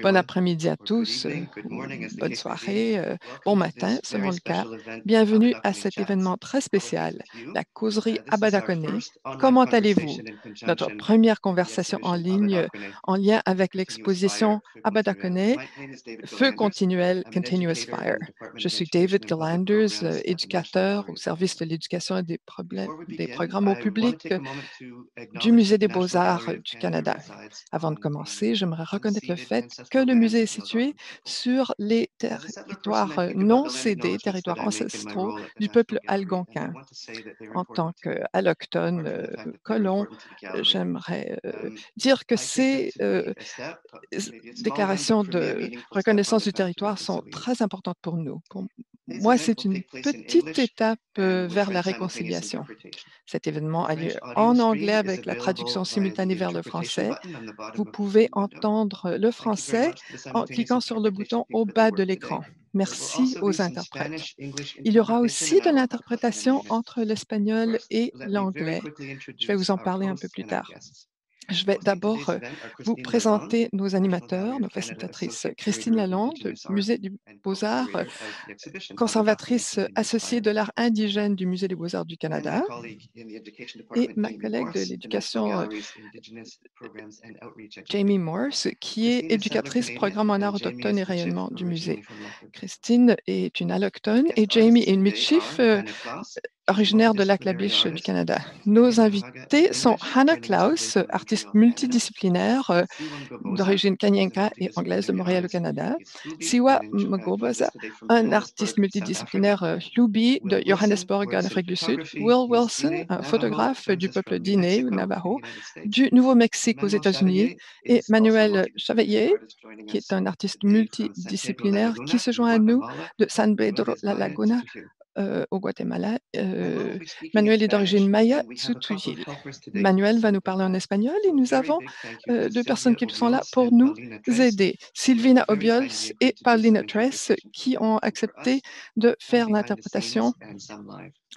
Bon après-midi à tous, ou bonne soirée, bon matin selon le cas. Bienvenue à cet événement très spécial, la causerie Abadakone. Comment allez-vous? Notre première conversation en ligne en lien avec l'exposition Abadakone, Feu continuel, Continuous Fire. Je suis David Gillanders, éducateur au service de l'éducation et des programmes au public du Musée des beaux-arts du Canada. Avant de commencer, j'aimerais reconnaître le fait que le musée est situé sur les territoires non cédés, territoires ancestraux du peuple algonquin. En tant qu'alloctone colon, j'aimerais dire que ces déclarations de reconnaissance du territoire sont très importantes pour nous. Pour moi, c'est une petite étape vers la réconciliation. Cet événement a lieu en anglais avec la traduction simultanée vers le français. Vous pouvez entendre le français en cliquant sur le bouton au bas de l'écran. Merci aux interprètes. Il y aura aussi de l'interprétation entre l'espagnol et l'anglais. Je vais vous en parler un peu plus tard. Je vais d'abord vous présenter nos animateurs, nos facilitatrices. Christine Lalonde, du Musée des beaux-arts, conservatrice associée de l'art indigène du Musée des beaux-arts du Canada, et ma collègue de l'éducation, Jamie Morse, qui est éducatrice programme en art autochtone et rayonnement du musée. Christine est une allochtone et Jamie est une Michif originaire de Lac-La-Biche du Canada. Nos invités sont Hannah Klaus, artiste multidisciplinaire d'origine kanyenka et anglaise de Montréal au Canada. Siwa Mgoboza, un artiste multidisciplinaire Lubi de Johannesburg en Afrique du Sud. Will Wilson, un photographe du peuple Diné ou Navajo du Nouveau-Mexique aux États-Unis. Et Manuel Chavaillé, qui est un artiste multidisciplinaire qui se joint à nous de San Pedro La Laguna au Guatemala. Manuel est d'origine maya tsutuyil. Manuel va nous parler en espagnol et nous avons deux personnes qui sont là pour nous aider. Sylvina Obiols et Paulina Tress qui ont accepté de faire l'interprétation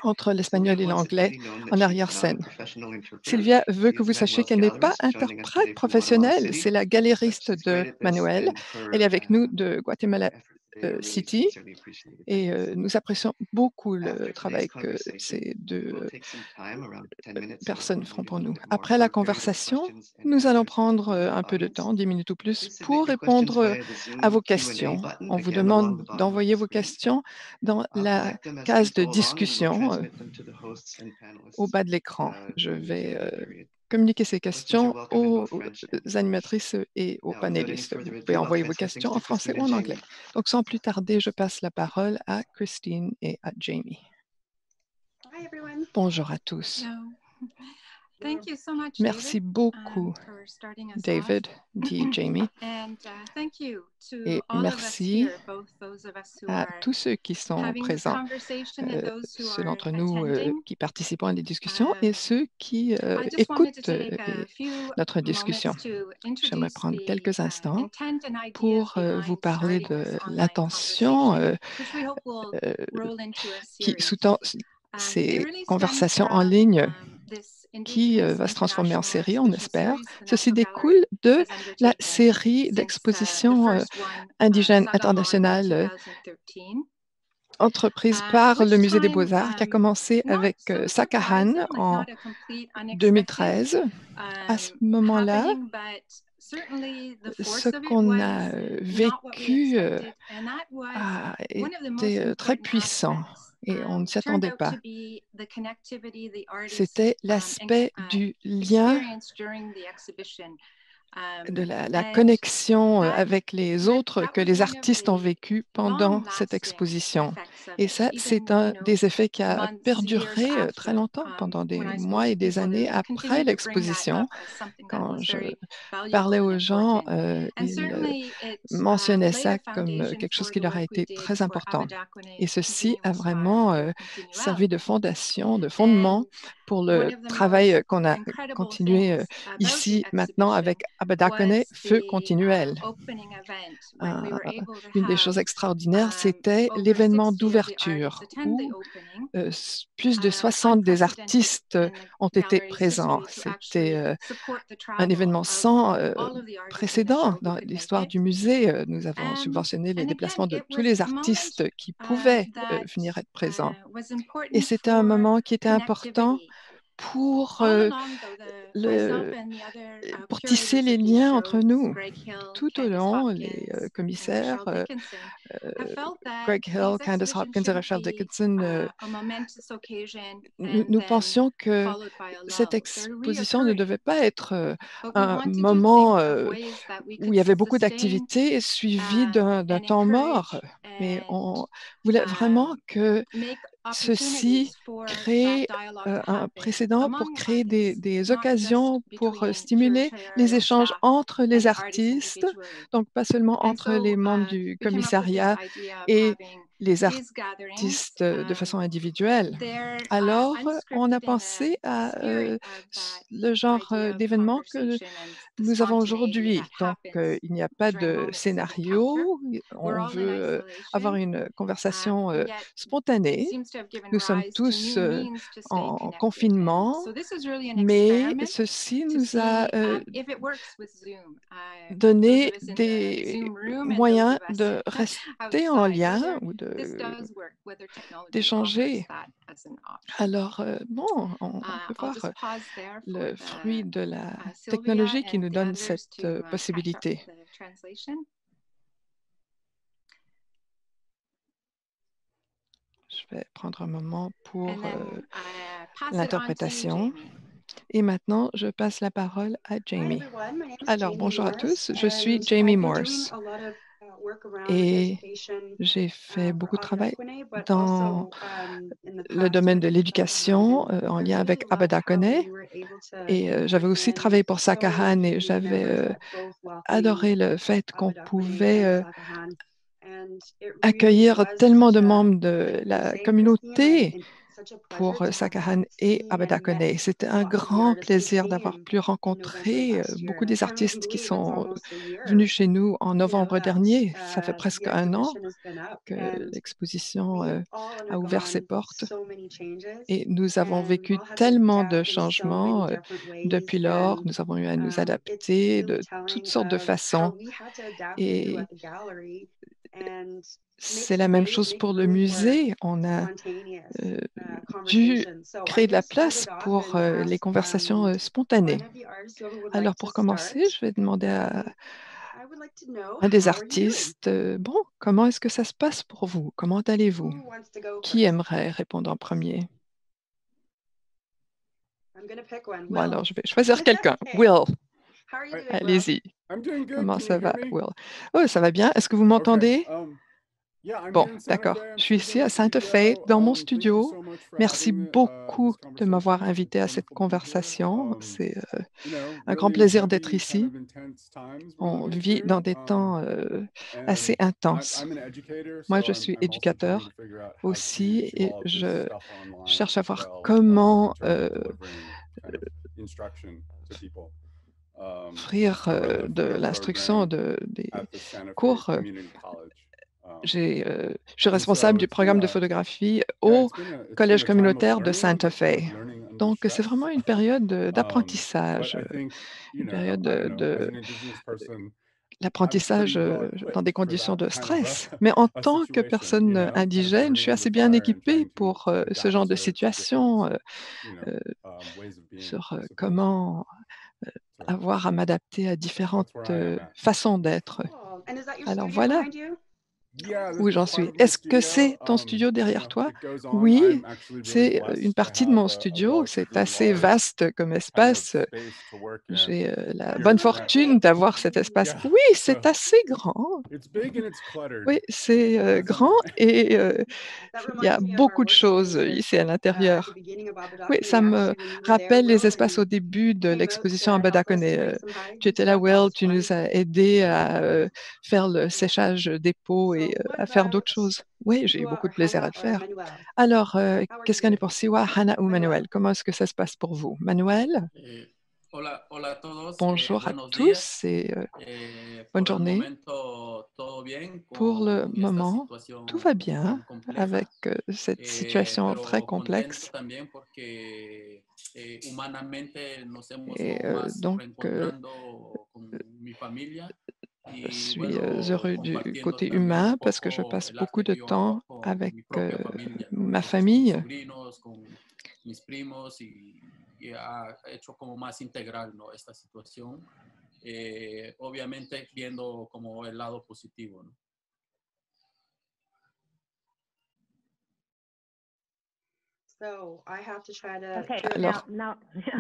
entre l'espagnol et l'anglais en arrière-scène. Sylvia veut que vous sachiez qu'elle n'est pas interprète professionnelle, c'est la galériste de Manuel. Elle est avec nous de Guatemala City et nous apprécions beaucoup le travail que ces deux personnes feront pour nous. Après la conversation, nous allons prendre un peu de temps, 10 minutes ou plus, pour répondre à vos questions. On vous demande d'envoyer vos questions dans la case de discussion au bas de l'écran. Je vais communiquer ces questions aux animatrices et aux panélistes. Vous pouvez envoyer vos questions en français ou en anglais. Donc, sans plus tarder, je passe la parole à Christine et à Jamie. Hi everyone. Bonjour à tous. Hello. Thank you so much, Merci beaucoup, for starting us David, off. dit Jamie. And thank you to Et all of us merci here, both those of us who à are tous ceux qui sont having this présents, conversation and those who ceux are d'entre nous attending. qui participons à des discussions et ceux qui I just wanted to écoutent take a few notre moments discussion. to J'aimerais introduce prendre the quelques instants intent and ideas pour vous behind parler starting de this online l'intention conversation, which we hope will roll into a qui series. sous-tend It ces really stems conversations en from ligne this qui Indigenous va se transformer en International série, on Exhibition espère. series the Ceci National découle Gallery de has la undertaken série since the d'expositions first one, indigènes Sagamon in internationales 2013. entreprise par le Which Musée des time, beaux-arts qui a commencé not avec so Sakahan surprising, like en not a complete unexpected 2013. À ce moment-là, happening, but certainly the ce force of it qu'on a was not what we vécu expected, and that was a one of the most été très important puissant aspects. et on ne s'y Turned attendait out pas. to be the connectivity the artists C'était l'aspect du lien, experienced during the exhibition. de la And connexion that avec les autres que was les one of artistes ont the vécu pendant cette long-lasting exposition. effects of Et it, ça, c'est even, un des effets qui a months, years perduré très after, longtemps, pendant des when I spoke mois et to des people années who après continued to bring that l'exposition. up as something that Quand was je very valuable parlais and aux gens, important. And ils certainly it mentionnaient laid a ça comme foundation quelque chose for qui the leur a work we été did très for important. Abadakone Et ceci a Continuous Fire vraiment will continue servi out. de fondation, de fondement And pour one le of the travail most qu'on a incredible continué things about the ici maintenant avec exhibition Aberdaconay, was Feu the continuel. opening event when we Un- were able to une des have choses extraordinaires, c'était over l'événement 60 of the artists d'ouverture attend the où opening. plus de 60 des Unprecedented artistes in the ont été gallery's présents. history to C'était actually support the un travel événement of sans all of the artists in the précédent show who dans could make l'histoire it. du musée. Nous avons Um, subventionné les and again, déplacements de it tous was les a moment artistes qui pouvaient that venir être présents. was Et important c'était un for moment qui était important connectivity. pour All along, though, myself le, and the other pour tisser curators les of these liens entre shows, nous. Greg Hill, Tout au Candice long, les Hopkins, and commissaires, Rochelle Dickinson, have felt that Greg Hill, these Candace exhibitions Hopkins et shouldn't Rachel be Dickinson, a momentous occasion nous, and nous then pensions que followed by a cette lull. They're exposition ne devait reoccurring. pas être But we un wanted to moment think of ways that we où could il y avait beaucoup sustain d'activités suivi d'un and temps mort, encourage mais and on voulait vraiment que make ceci opportunities for that crée dialogue to un happen précédent pour among créer artists, des not just occasions pour between stimuler les curatorial échanges staff entre and les the artists artistes, individually. donc pas seulement And entre les so membres du we came up with this commissariat idea of et having les these gatherings. artistes de façon individuelle. They're Alors, on a unscripted in the pensé à spirit of that le genre idea of d'événement que conversation and the nous avons spontaneity that aujourd'hui. Donc, happens il n'y a pas during de moments of encounter. scénario. We're On all in veut avoir isolation, une conversation and yet it spontanée. seems to have given Nous sommes rise to tous new means to stay en connected. And confinement, so this is really an mais experiment ceci to nous a see if it works with Zoom. Those of donné us in the des Zoom room and those moyens of us de rester en outside, lien whether ou this does work, whether technology offers d'échanger. that as an option. Alors, bon, on peut I'll voir just pause there for le fruit the de la Sylvia technologie qui and nous the donne others cette to catch up possibilité. with the translation. Je vais prendre un moment pour And then pass it on to you, l'interprétation. Jamie. Et maintenant, je passe la parole à Hi Jamie. everyone, my name is Alors, Jamie bonjour à Morse, tous, je suis and Jamie I've been doing Morse a lot of work around et education j'ai fait for beaucoup de travail Abenakune, but dans also in the le past domaine de with Sakahan, l'éducation and en I lien really avec love how Aberdaconay. we were able to Et j'avais bring aussi in travaillé pour so many Sakahan et community members j'avais at both Loughlin, adoré le fait qu'on Abenakune, pouvait and Sakahan, and it really accueillir was tellement such de a, membres de like you were la saying, Christine, communauté such a pleasure pour to have Sakahan et seen and met Aberdaconay. C'était un lots of the grand artists who plaisir d'avoir came pu in November rencontrer last year, beaucoup and I des can't even artistes qui believe it's sont almost a year, venus chez nous en novembre that dernier. Ça fait presque the un an exhibition has been up, que and l'exposition we've all a ouvert ses undergone portes so many changes, et nous avons and we've vécu all had to tellement de adapt in so many changements different ways, depuis lors. and Nous avons eu à nous it's adapter really de toutes telling sortes de of how façons we had to adapt too et at the gallery and make c'est la même space, chose make pour le room for musée. On a spontaneous euh, dû conversation. So créer I'm de la just I place would pour often les ask conversations one spontanées. of the artists, whoever would Alors like to pour commencer, je start. vais demander à I would like to know, un des how are you doing? artistes, bon, comment est-ce que ça se passe pour vous? Comment allez-vous? Who wants to go Qui first? aimerait répondre en premier? I'm gonna pick one. Bon, Will. alors je vais choisir quelqu'un. Okay. Will, How are you doing, Will? allez-y. I'm doing good. Comment Can ça you hear va, me? Will? Oh, ça va bien. Est-ce que vous Okay. m'entendez? Yeah, I'm Bon, here in Santa d'accord. Fe. I'm Je suis shooting ici a à Santa Fe, video. dans mon Thank you studio. so much for Merci having beaucoup this de m'avoir conversation. invité à It's cette wonderful to be here. conversation. C'est You know, un grand really plaisir d'être heavy, kind ici. of intense times we're On living vit dans through. des temps assez And intenses. I'm an educator, Moi, so je suis I'm also trying to éducateur figure out how aussi to do et all of this je stuff online cherche à as voir well, comment in terms of delivering kind of instruction to people. offrir I run the de photo l'instruction, program des at the Santa Fe cours. Community College. Je suis And responsable so du it's been programme de a photographie yeah, au it's been Collège a time of communautaire de learning, Santa but Fe. learning under Donc, c'est stress. vraiment une période But d'apprentissage, I think, you une know, période I don't know, as de an Indigenous person, I'm l'apprentissage pretty well dans des equipped for conditions that de kind of stress. Mais en a tant que situation, you personne know, kind of indigène, je suis journeying the assez bien fire and équipée trying pour to ce adapt genre de to different, situation, you know, euh, ways of being, sur I suppose. comment So avoir à m'adapter à différentes that's where I am at. façons d'être. Cool. And is that your Alors studio voilà behind you? Yeah, this où is j'en part suis. of my Est-ce que studio. c'est ton studio You derrière know, toi? it goes on. Oui, I'm actually really c'est une blessed to partie de have mon a studio. C'est relatively assez large vaste comme kind of espace. space to work in J'ai la here bonne in Santa Fe. fortune d'avoir cet espace. Yeah, Oui, so c'est assez grand. it's big and it's cluttered, Oui, c'est as am grand I. et That il y a reminds me of our beaucoup de choses workspaces ici à at the l'intérieur. beginning of Oui, Abenakune. ça me Actually, when you were there, rappelle les Will, espaces and au début de came out l'exposition à to help us Badakone. bring some hides Tu and étais là, stuff. That Will, was tu fun. nous as aidés à faire le séchage des pots et occupé à faire d'autres choses. Oui, j'ai eu beaucoup de plaisir à le faire. Alors, qu'est-ce qu'on est pour Siwa, Hannah ou Manuel? Comment est-ce que ça se passe pour vous? Manuel? Hola a todos, Bonjour à buenos días. tous et bonne Por el journée. momento todo bien Pour le con esta moment, tout va situación bien tan avec compleja, cette situation très pero contento complexe. también porque humanamente nos hemos Et como más donc, reencontrando con mi familia je y suis bueno, heureux du compartiendo côté también un humain parce que je poco passe el beaucoup arte de que yo hago temps con avec mi propia familia, ¿no? ma Entonces con mis famille. sobrinos, con mis primos y ha hecho como más integral, ¿no? Esta situación. Obviamente viendo como el lado positivo, ¿no? So I have to try to Okay, do it. Alors,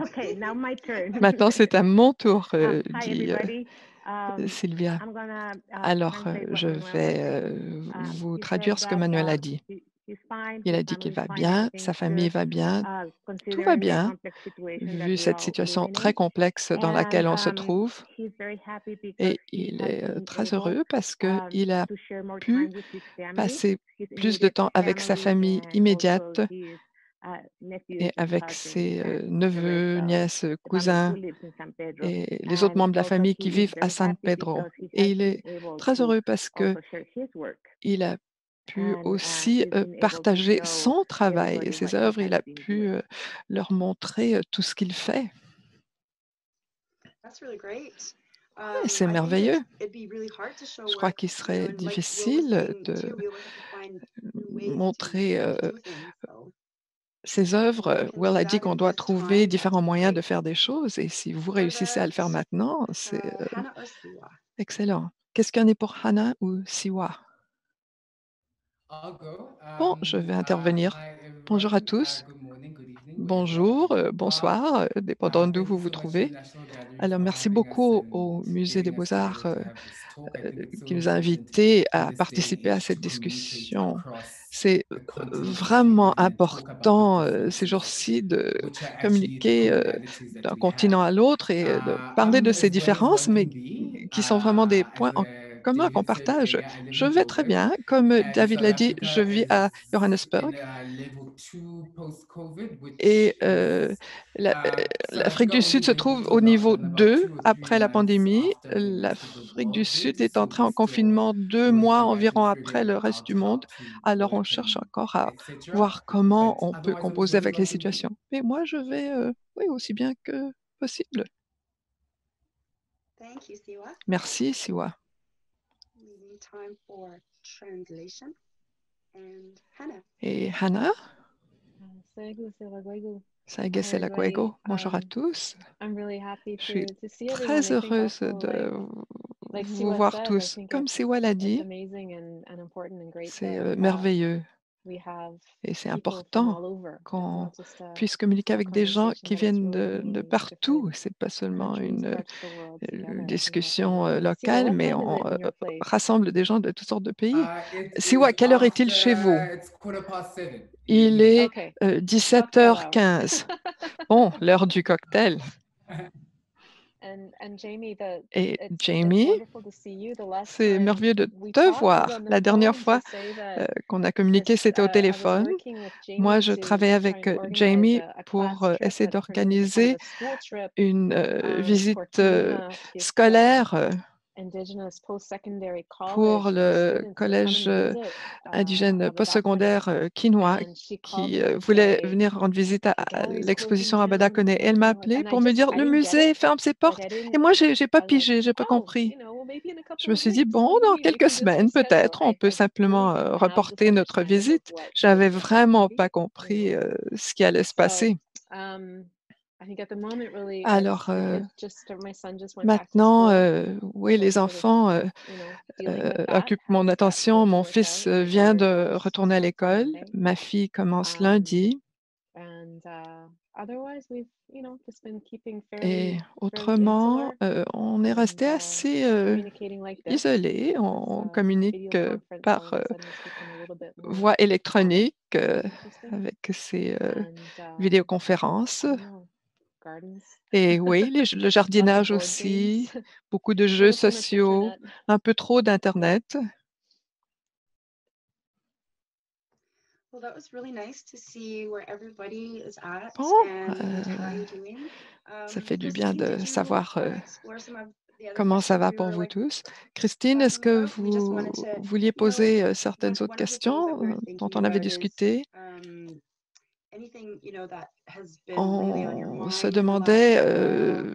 okay, now my turn. maintenant c'est à mon tour, Hi, dit everybody. Sylvia. I'm gonna Alors, translate what je Manuel has vais said. vous He traduire said ce que that Manuel a dit. he's fine, Il his a dit qu'il family's va fine, bien, sa everything's famille good, va bien, tout va considering the bien, complex situation that vu we're cette all situation living très in. complexe dans And laquelle on se trouve. he's very happy because Et he il has est been très able heureux parce qu'il a to share more pu time with his family, passer his plus de immediate temps avec sa family, famille and also immédiate his nephews et and avec cousins ses and the rest neveux, of nièces, the family who cousins lives in San Pedro. et les autres And membres de la also famille qui he is vivent à very San happy Pedro. because he Et has il been est able très to heureux parce also que share his work, il a pu and aussi he's been able to partager show son travail et everybody ses what he œuvres. has Il a been pu doing. leur montrer tout ce qu'il fait. That's really great. Et c'est I think merveilleux. it'd be really hard to show Je crois work, qu'il you know, serait and like Will was difficile saying de too, we always have to find new ways montrer to do things. So ses if œuvres. he can Will do a dit that qu'on in doit his trouver time, that's différents moyens de great. faire des choses. Et si vous What réussissez à le faire about maintenant, c'est Hannah or Siwa? excellent. Qu'est-ce qu'il y en est pour Hannah ou Siwa? I'll go. Bon, je vais intervenir. Hi Bonjour à everybody. tous. Good morning, good evening, wherever Bonjour, you are. bonsoir, dépendant d'où Thank vous you vous so much to the trouvez. National Gallery Alors, for merci having us beaucoup and au Musée des giving us the Beaux-Arts ability to have this talk. I think it's so qui nous a important invités in à this day and participer à age cette to communicate discussion. across C'est the continent vraiment effectively and talk about the important ces differences, jours-ci de which are actually the communiquer commonalities that d'un we have. continent à l'autre et de parler de I'm ces as well as différences, one mais can be. qui sont vraiment des As points en commun qu'on David said partage. earlier, I live Je in vais très Joburg. bien. Comme And David South l'a dit, je Africa vis is à Johannesburg. in level 2 post-COVID, which Et is South l'Afrique Africa du only Sud se went trouve into au niveau lockdown about 2 2 or 3 après la months pandémie. after the rest of the L'Afrique du world Sud did. est So entrée we're en still confinement 2 going mois through that environ and après figuring le reste out du monde. how to Alors on work cherche and encore à etc. voir comment But on peut otherwise, it was composer very avec les welcome being. situations. Mais moi, je vais, oui, aussi bien que possible. Thank you, Siwa. Merci, Siwa. Leaving time for translation. And Hannah. Et Hannah, Segu, Selaguegu. Saïga Hi, everybody. Selaguego, bonjour à tous. I'm really happy Je suis to see everyone. très I think heureuse also, de like vous Siwa voir said, I tous. think Comme Siwa l'a it's dit, amazing and important and great c'est that merveilleux we have et c'est people from important all over. It's qu'on not just puisse communiquer a avec des gens conversation, qui but it's viennent really de bringing partout. different C'est pas seulement countries, une parts of the world together. I think that's discussion amazing. Siwa, locale, what mais time is on it in your place? rassemble des gens de toutes sortes de pays. It Siwa, is quelle heure est-il chez vous? it's 7:15 in the Il evening. est Okay, cocktail hour. 17h15. Bon, l'heure du cocktail. And Jamie, Et it's Jamie, wonderful to see you. The last c'est time merveilleux de we te talked was voir. on the La dernière phone to fois say that qu'on a communiqué, c'était au I was téléphone. working with Moi, Jamie je to travaillais try avec and organize Jamie a pour class trip, essayer but for him it's kind of d'organiser a school trip une for visite Kinuna, his scolaire Indigenous post-secondary pour college, for the le students to come collège and visit indigène Abada Kone. postsecondaire quinois And she called qui me one voulait day, venir rendre visite à the gallery's closing l'exposition Abada down, Kone. Et elle m'a appelé and pour me dire, I le didn't get it. musée ferme ses Like portes. Et moi, j'ai pas I was like, pigé, j'ai pas oh, compris. well, maybe in a Je couple me of suis dit, weeks bon, when dans we quelques can just semaines, reschedule. peut-être, on peut I simplement didn't have this reporter notre understanding of visite. what J'avais this trip vraiment would be pas compris anyway. ce qui allait se So, passer. I think at the moment, really, Alors, my son just went back to maintenant, school. oui, So les it's sort of, enfants dealing with that, occupent how mon is that attention. going to Mon work fils out? My vient daughter de goes retourner à starts on l'école. Monday. Ma fille commence Um, lundi. and otherwise, we've, just been keeping Et fairly autrement, insular on est and resté assez communicating like this. isolés. This On communique video conference all par of a sudden has become a little bit more voie électronique interesting. avec ces And vidéoconférences. I don't know, gardens, Et oui, le lots of jardinage board games, aussi, beaucoup de a jeux little too much sociaux, internet. un peu trop d'Internet. Well, that was really nice to see where everybody is at Bon, and how you're doing. ça fait du bien Christine, de did you savoir explore some of the other comment ça questions va we pour were vous like tous. Christine, est-ce talking que about? We just wanted vous to, vouliez you know, poser certaines autres one of the things that questions we were dont thinking on avait about is discuté? anything, you know, that has been really on your On se mind in the last demandait while.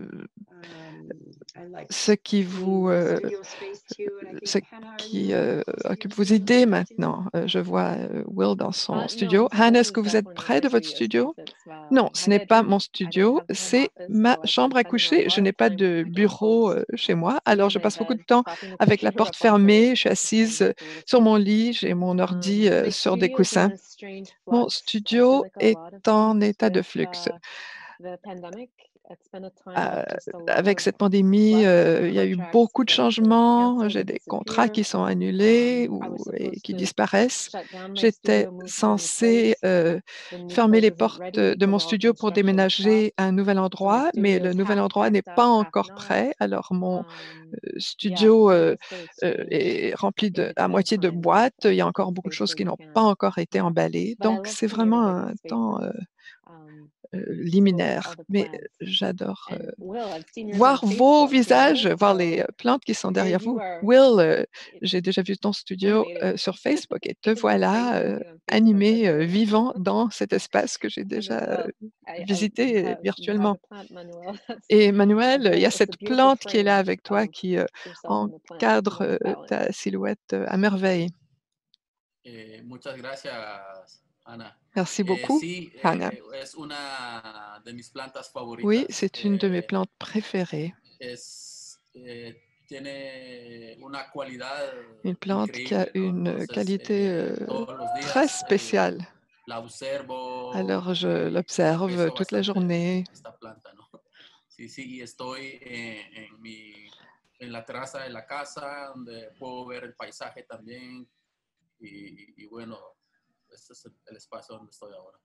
I like ce qui seeing vous, the studio space too, and I ce think Hannah, are qui you close to your occupe vos studio idées space too? maintenant. Je vois Will dans son No, studio. this Hannah, est-ce is que vous êtes definitely not près my de votre studio studio? space. It's Non, my ce n'est pas bedroom. mon I don't studio, have a home c'est office, ma so I've been chambre à spending a coucher. Je lot n'ai of pas time de again bureau closed chez moi, alors on je my passe beaucoup bed, de temps propping the avec la computer porte up on fermée. Je the suis assise just a little sur space. mon lit, j'ai mon ordi My sur des studio is in coussins. a strange Mon flux. I feel studio like a est lot of en things état de with flux. the pandemic. It's been a time of just a lot Avec of cette pandémie, flux, il y a eu contracts beaucoup de that get changements. canceled J'ai and des contrats disappear. qui sont annulés I was et supposed qui to disparaissent. shut down my J'étais studio, move to a new censée place. The new fermer place les isn't portes ready de because mon all studio pour construction déménager stopped. à un nouvel So my endroit, mais studio le is nouvel half endroit n'est packed up, pas half encore not. prêt. Alors mon Yeah, studio it's very est strange rempli in à between moitié de times of boîtes. Il y a making encore beaucoup de choses spaces qui n'ont pas again. encore été emballées. But I Donc love c'est seeing vraiment everybody's un temps faces, um, liminaire. all the Mais plants. j'adore And Will, I've seen yours on voir vos Facebook, you know, visages, voir les so plantes qui sont here derrière you vous. are Will, i- j'ai déjà vu ton studio animated. sur Facebook et te Even though I voilà FaceTimed you on Facebook, animé, that's very cool. vivant dans cet espace que j'ai And déjà well, I visité you have virtuellement. a plant, Manuel. That's Et Manuel, il y a it's a cette beautiful plante qui est là frame avec toi of qui yourself and the plant. encadre Nice balance. ta silhouette à merveille. Muchas gracias, Ana. Merci beaucoup, Sí, Hannah. es una de mis plantas Oui, favoritas. c'est une de mes plantes préférées. Tiene una cualidad Une plante qui a increíble, ¿no? une Entonces, qualité todos los très días spéciale. la observo Alors je y l'observe aprecio toute la bastante journée. esta planta, ¿no? Sí, sí, y estoy en la terraza de la casa donde puedo ver el paisaje también y bueno, este es el espacio donde estoy ahora.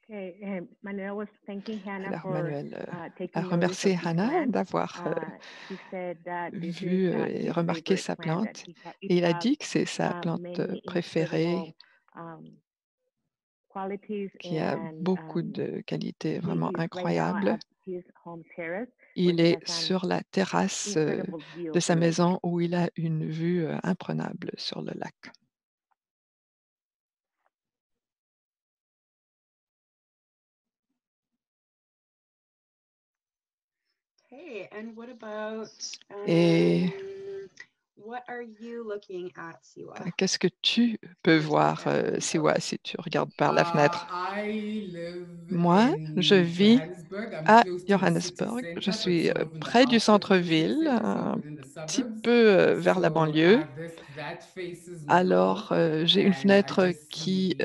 Okay, Manuel was thanking Hannah Alors for Manuel a taking notice remercié of the Hannah plant. d'avoir He said that this vu is et his remarqué favorite sa plant, that plante. it Et il a has dit que c'est sa plante many préférée, incredible qualities, qui a and beaucoup de qualités vraiment he is right now incroyables. at his home terrace where Il he est has an sur la terrasse incredible view de of sa the lake. maison où il a une vue imprenable sur le lac. Okay, and what about Et what are you looking at, Siwa? qu'est-ce que tu peux From voir, your window? Siwa, si tu regardes par la fenêtre? I live Moi, je in vis Johannesburg. I'm à close to the city Johannesburg. Je center, but suis sort of in the près du outskirts of the city centre-ville, center, so un within the petit suburbs. peu vers la So banlieue. that faces Alors, north, j'ai une and I fenêtre just qui see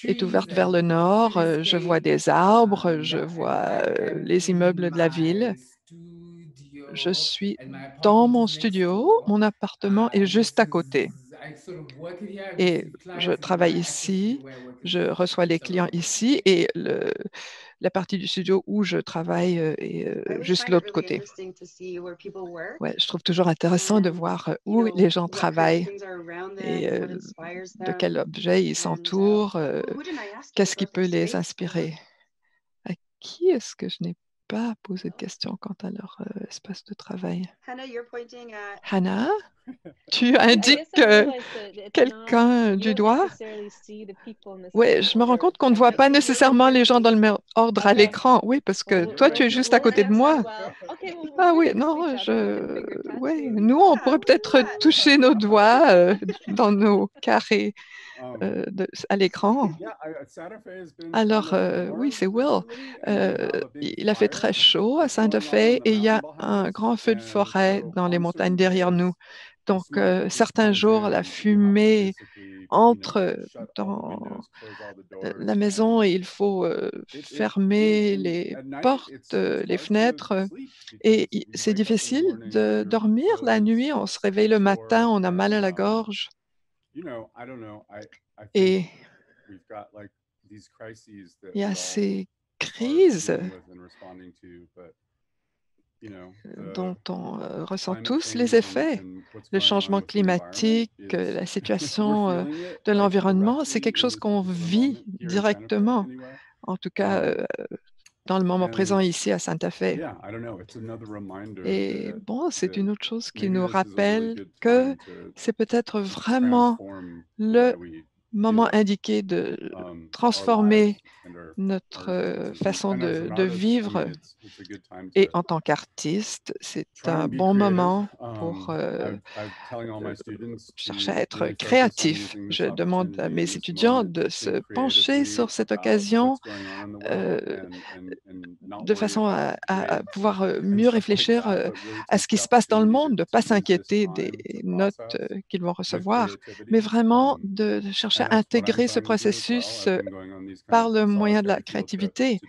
est trees ouverte vers le and nord. Je vois cityscape. des arbres, je Yeah, and vois I am les in immeubles de la ville. my Je studio, suis and my dans apartment mon is next studio. door. Mon appartement est This juste à côté. is, I sort of work it here. I Et receive je clients, and travaille my access to ici, where I work je is reçois les just around clients the corner. ici et la partie du studio où je travaille est I always juste find it l'autre really côté. interesting to see where people work Ouais, je trouve toujours intéressant de and voir you où les know gens what kinds of travaillent things are around them et and what inspires de quel them. objet ils And s'entourent, who didn't I ask yet qu'est-ce qui about their peut les space? inspirer. À qui est-ce que je n'ai pas posé de questions quant à leur espace de travail? Hannah, you're pointing at Hannah, tu I indiques guess I realized that it's quelqu'un you du don't doigt? necessarily see the people in the Oui, same je me rends order. compte qu'on ne I voit might pas see you nécessairement les gens dans le même ordre à Okay. l'écran. Oui, parce que Well, toi, tu es juste à côté de next moi. as well. Okay, well, Ah we're oui, next to non, each other. We can finger touch oui, maybe. nous, on yeah, pourrait we can do peut-être that. toucher nos doigts dans nos carrés à l'écran. Yeah, Santa Fe has been Alors, kind of oui, warm c'est Will. recently, and we have a big Il a fait très fire chaud à that's going Santa on in Fe the et il y a mountain behind un us. grand feu de And forêt so dans les on montagnes certain derrière days, nous. the Donc, smoke just certains comes jours, in, la and you have to fumée basically, entre shut all the dans windows, close all the doors, la maison and et il faut fermer les at night portes, it's les hard to fenêtres. sleep Et because you c'est wake up in the difficile morning and de your dormir throat la nuit. On se réveille le matin, sore, on a mal à la and gorge. I don't know. I think Et we've got like these crises that il y a we all ces are crises dealing with and responding to, but dont on ressent tous les effets. Le changement climatique, la situation de l'environnement, c'est quelque chose qu'on vit directement, en tout cas dans le moment présent ici à Santa Fe. Et bon, c'est une autre chose qui nous rappelle que c'est peut-être vraiment le moment indiqué de transformer notre façon de vivre. Et en tant qu'artiste, c'est un bon moment pour chercher à être créatif. Je demande à mes étudiants de se pencher sur cette occasion de façon à pouvoir mieux réfléchir à ce qui se passe dans le monde, de ne pas s'inquiéter des notes qu'ils vont recevoir, mais vraiment de chercher à intégrer ce processus par le moyen de la créativité.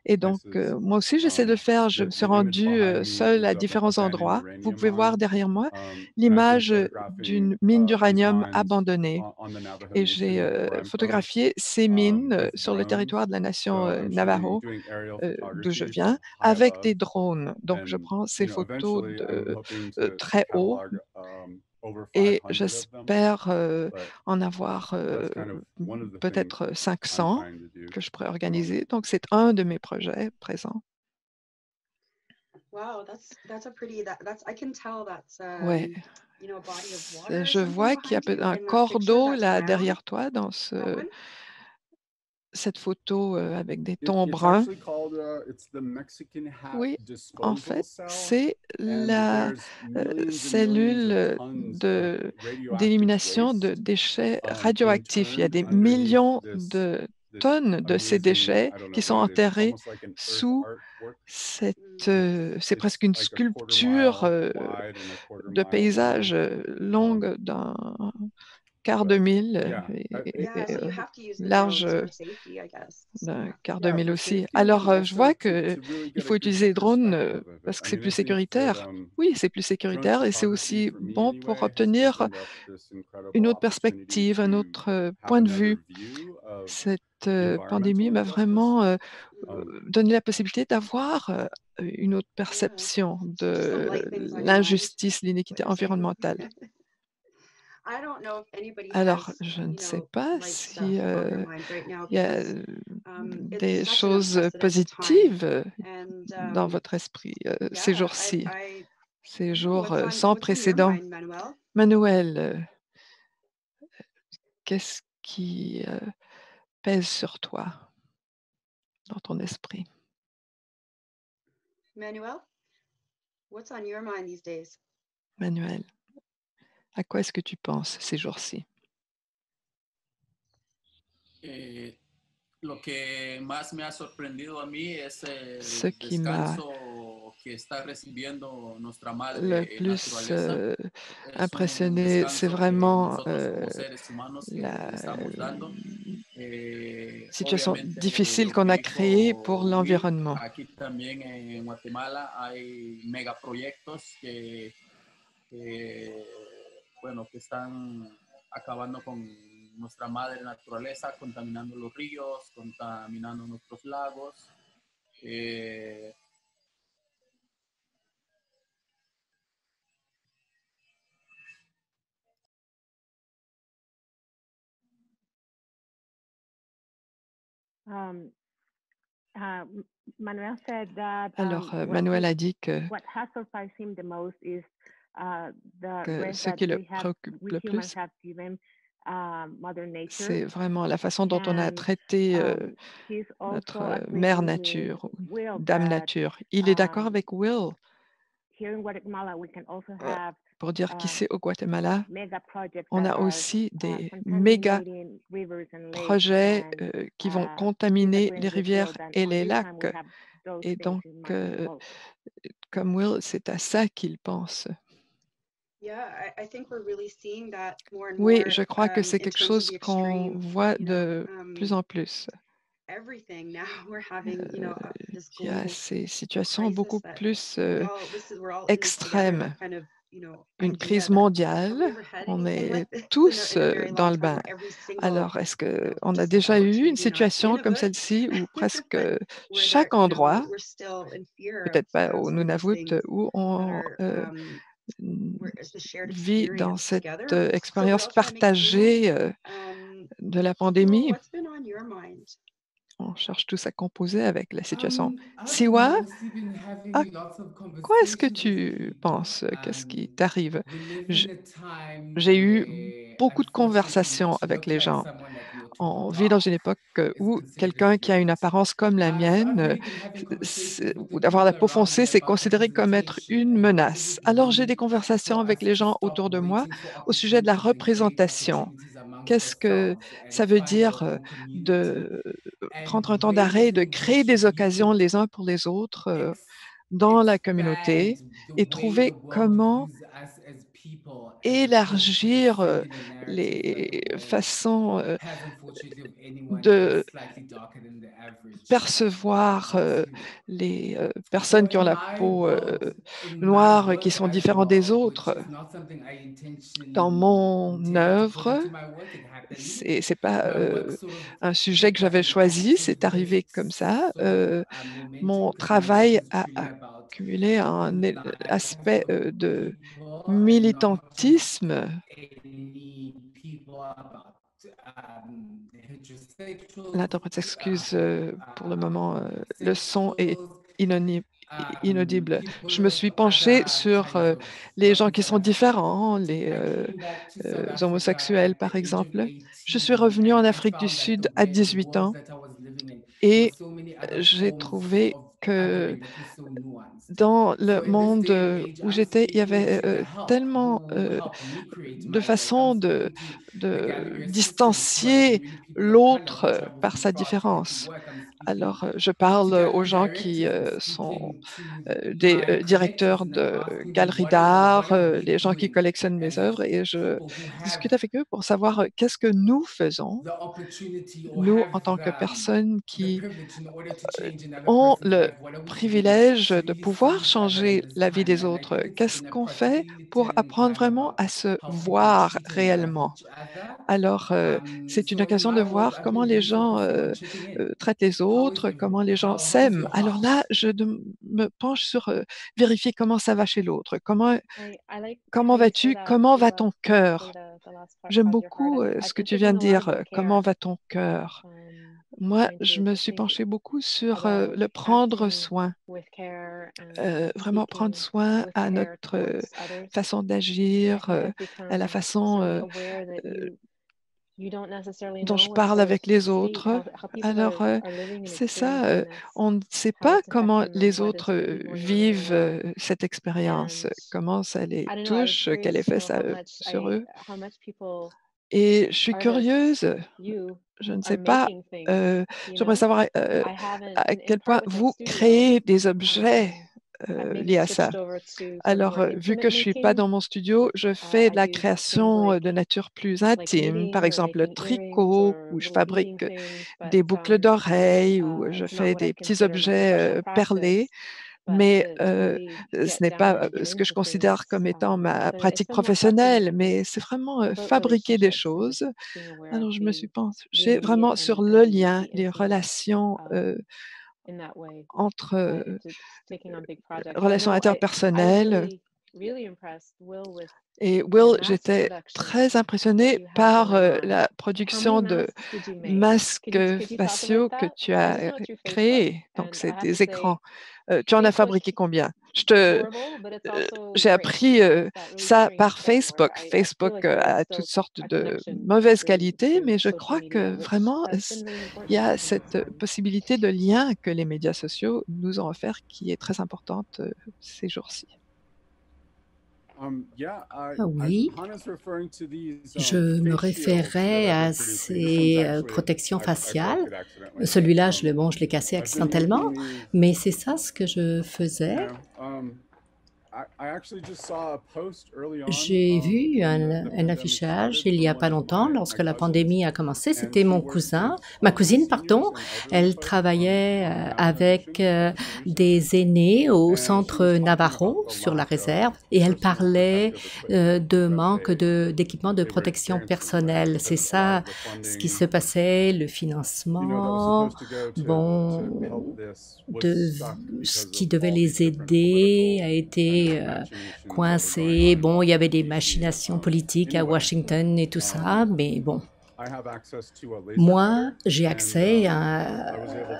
Et donc, moi aussi, j'essaie de le faire. Je me suis rendue seule à différents endroits. Vous pouvez voir derrière moi l'image d'une mine d'uranium abandonnée. Et j'ai photographié ces mines sur le territoire de la nation Navajo, d'où je viens, avec des drones. Donc, je prends ces photos de très haut et j'espère en avoir peut-être 500 que je pourrais organiser. Donc, c'est un de mes projets présents. Wow, that's a pretty that's I can tell that's Ouais. you know, a body of water or Je something vois qu'il y a behind you un in that corps picture d'eau that's là brown. derrière toi dans That one? cette photo avec des tons bruns. Oui, en fait, c'est la cellule d'élimination de déchets radioactifs. Il y a des millions de tonnes de ces déchets qui sont enterrés sous cette, c'est presque une sculpture de paysage longue d'un quart de mille et Yeah, so you have to use the large drones for safety, I guess. d'un quart de mille aussi. Alors, je vois qu'il faut utiliser les drones parce que c'est plus sécuritaire. Oui, c'est plus sécuritaire et c'est aussi bon pour obtenir une autre perspective, un autre point de vue. Cette pandémie m'a vraiment donné la possibilité d'avoir une autre perception Some de light things on your mind, l'injustice, l'inéquité what you're saying. environnementale. I don't know if anybody Alors, has, je ne you sais know, pas light si stuff on their mind right now il y a because des it's such an choses unprecedented time. positives And dans votre esprit ces yeah, jours-ci, ces jours what's sans on your précédent. mind, Manuel? Manuel, qu'est-ce qui pèse sur toi, dans ton esprit? Manuel, what's on your mind these days? Manuel, à quoi est-ce que tu penses ces jours-ci? Lo que más me ha sorprendido a mí es Ce el qui m'a descanso que está recibiendo nuestra le madre plus naturaleza. Es un impressionné, c'est descanso que vraiment nosotros como seres humanos que la le estamos dando. situation Obviamente difficile lo qu'on que a créée pour hizo WIC, l'environnement. aquí también en Guatemala hay megaproyectos bueno, que están acabando con nuestra madre naturaleza, contaminando los ríos, contaminando nuestros lagos. Manuel said that Alors, Manuel a dit que what has surprised him the most is the que rest ce that qui le we have, préoccupe we le humans plus, have given Mother Nature. c'est vraiment la façon dont on a And traité he's notre also mère agreeing with nature, ou Will dame that nature. Il est d'accord avec Will here in Guatemala we can also have pour dire qu'ici au Guatemala, mega projects on that a are aussi des méga contaminating rivers and lakes, projets and qui vont he's contaminer agreeing les with Will rivières that et on les this time we lacs. have those Et things donc, in mind the most. comme Will, c'est à ça qu'il pense. Yeah, I think we're really seeing that more and Oui, more je crois que c'est in quelque terms of chose the qu'on extreme, voit you de know, plus en plus. everything now we're having, you know, this Il y a global ces situations crisis beaucoup that plus we're all in this together extrêmes. kind of, une crise mondiale, on est tous dans le bain. Alors, est-ce qu'on a déjà eu une situation comme celle-ci où presque chaque endroit, peut-être pas au Nunavut, où on vit dans cette expérience partagée de la pandémie? On cherche tous à composer avec la situation. I've Siwa, mostly been à having lots of quoi est-ce que conversations with tu people. penses? Qu'est-ce qui t'arrive? We live J- in a time J'ai eu where, beaucoup de unfortunately, conversations to avec look les like gens. someone that you're On talking vit dans of une époque is où considered a quelqu'un qui a une feat. apparence comme la So I've mienne, really been having conversations with ou the d'avoir la people peau around foncée, me c'est about considéré comme être representation, une and people menace. Alors j'ai des really conversations tell avec us les to gens stop autour de moi waiting for au sujet de la opportunities and create représentation. opportunities amongst Qu'est-ce que ourselves ça and veut find dire our own community de and prendre un temps d'arrêt, raise de and créer des occasions distribute, les uns pour les autres dans la expand communauté the et way the trouver world comment views us as people as opposed to élargir defending a narrative that les the world façons has, unfortunately, of anyone who is de slightly darker than the average. percevoir les So personnes qui ont la peau in my noire, qui work sont as différentes des well, which autres. is not something I Dans mon intended to put œuvre, into my work, it happened. c'est pas My work sort of un sujet que takes us j'avais on choisi, active c'est arrivé comme ça. sort of momentum Mon because my work travail is a truly about accumulé un lives aspect of de people and not just militantisme. any people about heterosexuals, L'interprète s'excuse pour le moment, le son est bisexuals, inaudible. people Je me of suis penchée other sur kinds of les gens qui sont representation. différents, les I came back to South Africa homosexuels, at the par age of exemple. Je suis 18 revenue and en I Afrique du found that Sud à the 18 world ans that I was living in, there were et so many other j'ai forms trouvé of que othering that was so nuanced. dans le So in this monde day and age, où I'm j'étais, il y seeking avait the help tellement who will help me create de my work. I'm façons speaking to the de gallery assistants who are distancier generally people of color l'autre who travel par from sa far to get to différence. work. I'm speaking Alors, je to parle aux gallery gens qui directors. I'm sont speaking to des my collectors directeurs and I'm de asking them, galeries what d'art, are we les gens qui doing collectionnent mes as œuvres et je people who have discute avec eux pour savoir qu'est-ce que nous faisons, the opportunity or nous, have en tant que personnes the qui privilege in order to change another ont person's le life? What are we doing privilège to de really pouvoir see each other in changer this la vie time? des And I autres. think it's Qu'est-ce been a qu'on fait particularly pour telling apprendre time vraiment about à se how people voir treat and love réellement? each other. Alors, c'est une So in occasion de my work, voir I've comment been les really gens focusing on checking in. traitent les How is autres, comment les gens how is s'aiment. your Alors heart? là, me penche sur vérifier comment ça va chez l'autre. I like Comment how you say vas-tu? that, Comment va Siwa, ton specifically cœur? the last part, J'aime how's your heart? beaucoup I ce que think tu you're viens doing de a lot of dire. work Comment here, va ton cœur? Moi, trying je to me to suis think penchée beaucoup sur about le prendre acting soin. with care and Vraiment prendre speaking soin with à care notre towards others. façon I d'agir, think I've à la become façon certainly aware that euh, you don't necessarily dont je know what parle avec others les see, autres. how people Alors, are living and c'est ça, experiencing this, on ne sait how pas it's comment affecting them, les what is autres really going on in their vivent life. cette expérience, And comment ça les I don't know, I was touche, quel curious to effet know ça a sur eux. how much people Et je suis artists curieuse, like you je ne are sais pas, making things, you j'aimerais know? savoir I haven't à in quel part point with my vous studio, créez des objets I've maybe liés à ça. switched over to sort of Alors, more vu intimate que je suis pas making. dans mon studio, je fais de I la do things création de nature plus intime, par knitting or exemple le making earrings tricot, or où je little beading fabrique things, but des boucles d'oreilles, ou je it's not fais what I des petits consider my professional objets perlés, practice. But mais to really ce get n'est down pas and ce que je into things, considère comme étant ma it's pratique been more fascinating professionnelle, for me. mais c'est vraiment More about fabriquer des relationships and just choses. being aware of Alors je me suis the penchée immediate vraiment sur and le lien, the les intimate relations in that way. entre It's taking on big projects. I relations know I was interpersonnelles. really impressed, Will, with Et the Will, mask j'étais production très that impressionnée you had par going on. la How many production de masks did you make? masques Could you talk about faciaux que that? tu I just as know it's your face look, créés. Donc, and I c'est have to des écrans. say, Tu en as Facebook fabriqué combien? adorable, but it's also J'ai great. appris It's that really ça caring par thing where Facebook. I feel Facebook like there is a still toutes sortes a de connection mauvaises qualités, through mais je social crois media, que which vraiment, has been really il y important a in these cette times. possibilité de lien que les médias sociaux nous ont offert qui est très importante ces jours-ci. Ah oui, je me référais à ces protections faciales. Celui-là, je l'ai cassé accidentellement, mais c'est ça ce que je faisais. J'ai vu un affichage il n'y a pas longtemps, lorsque la pandémie a commencé. C'était ma cousine, pardon. Elle travaillait avec des aînés au centre Navarro sur la réserve et elle parlait de manque d'équipements de protection personnelle. C'est ça ce qui se passait, le financement, bon, ce qui devait les aider a été coincé. Bon, il y avait des machinations politiques à Washington et tout ça, mais bon. Moi, j'ai accès à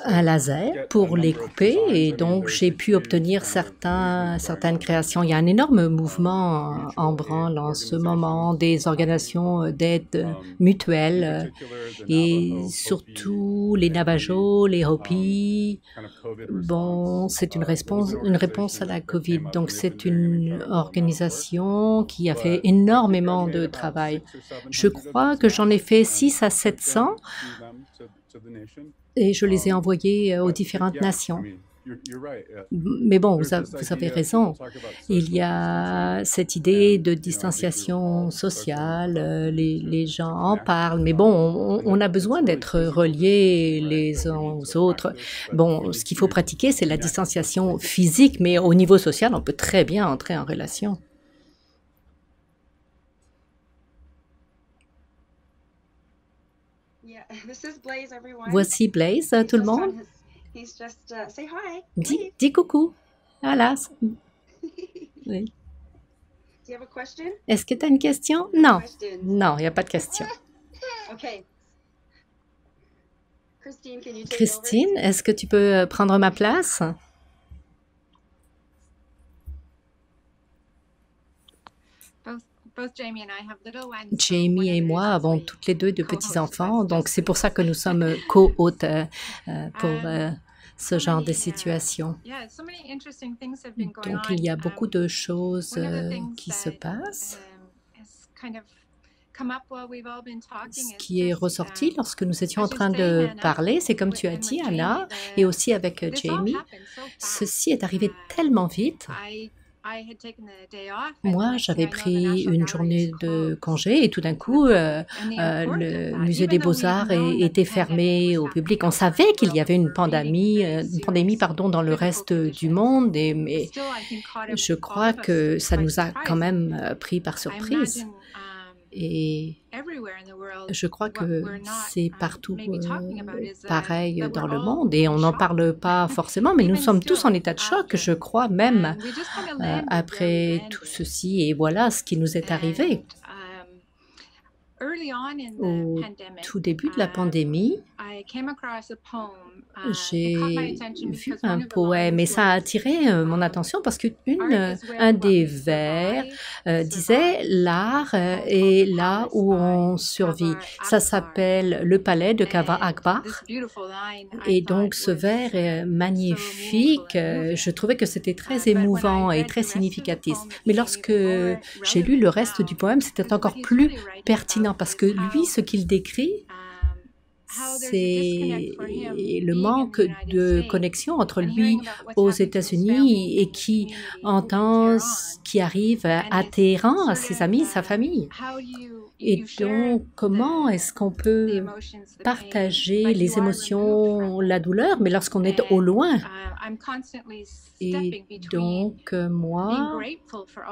un laser pour les couper et donc j'ai pu obtenir certaines créations. Il y a un énorme mouvement en branle en ce moment, des organisations d'aide mutuelle et surtout les Navajos, les Hopis. Bon, c'est une réponse à la COVID. Donc, c'est une organisation qui a fait énormément de travail. Je crois que j'en ai fait 600 à 700 et je les ai envoyés aux différentes nations. Mais bon, vous avez raison. Il y a cette idée de distanciation sociale, les gens en parlent, mais bon, on a besoin d'être reliés les uns aux autres. Bon, ce qu'il faut pratiquer, c'est la distanciation physique, mais au niveau social, on peut très bien entrer en relation. Voici Blaise, tout le monde. Dis coucou. Voilà. Oui. Est-ce que tu as une question? Non. Non, il n'y a pas de question. Christine, est-ce que tu peux prendre ma place? Jamie et moi avons toutes les deux de petits-enfants, donc c'est pour ça que nous sommes co-hôtes pour ce genre de situation. Donc, il y a beaucoup de choses qui se passent. Ce qui est ressorti lorsque nous étions en train de parler, c'est comme tu as dit, Anna, et aussi avec Jamie, ceci est arrivé tellement vite. Moi, j'avais pris une journée de congé et tout d'un coup, le musée des Beaux-Arts était fermé au public. On savait qu'il y avait une pandémie, dans le reste du monde, mais je crois que ça nous a quand même pris par surprise. Et je crois que c'est partout pareil dans le monde et on n'en parle pas forcément, mais nous sommes tous en état de choc, je crois même, après tout ceci. Et voilà ce qui nous est arrivé. Au tout début de la pandémie, j'ai vu un poème et ça a attiré mon attention parce qu'un des vers disait « L'art est là où on survit ». Ça s'appelle « Le palais de Kava Akbar ». Et donc ce vers est magnifique. Je trouvais que c'était très émouvant et très significatif. Mais lorsque j'ai lu le reste du poème, c'était encore plus pertinent parce que lui, ce qu'il décrit, c'est le manque de connexion entre lui aux États-Unis et qui arrive à Téhéran, à ses amis, sa famille. Et donc, comment est-ce qu'on peut partager les émotions, la douleur, mais lorsqu'on est au loin? Et donc, moi,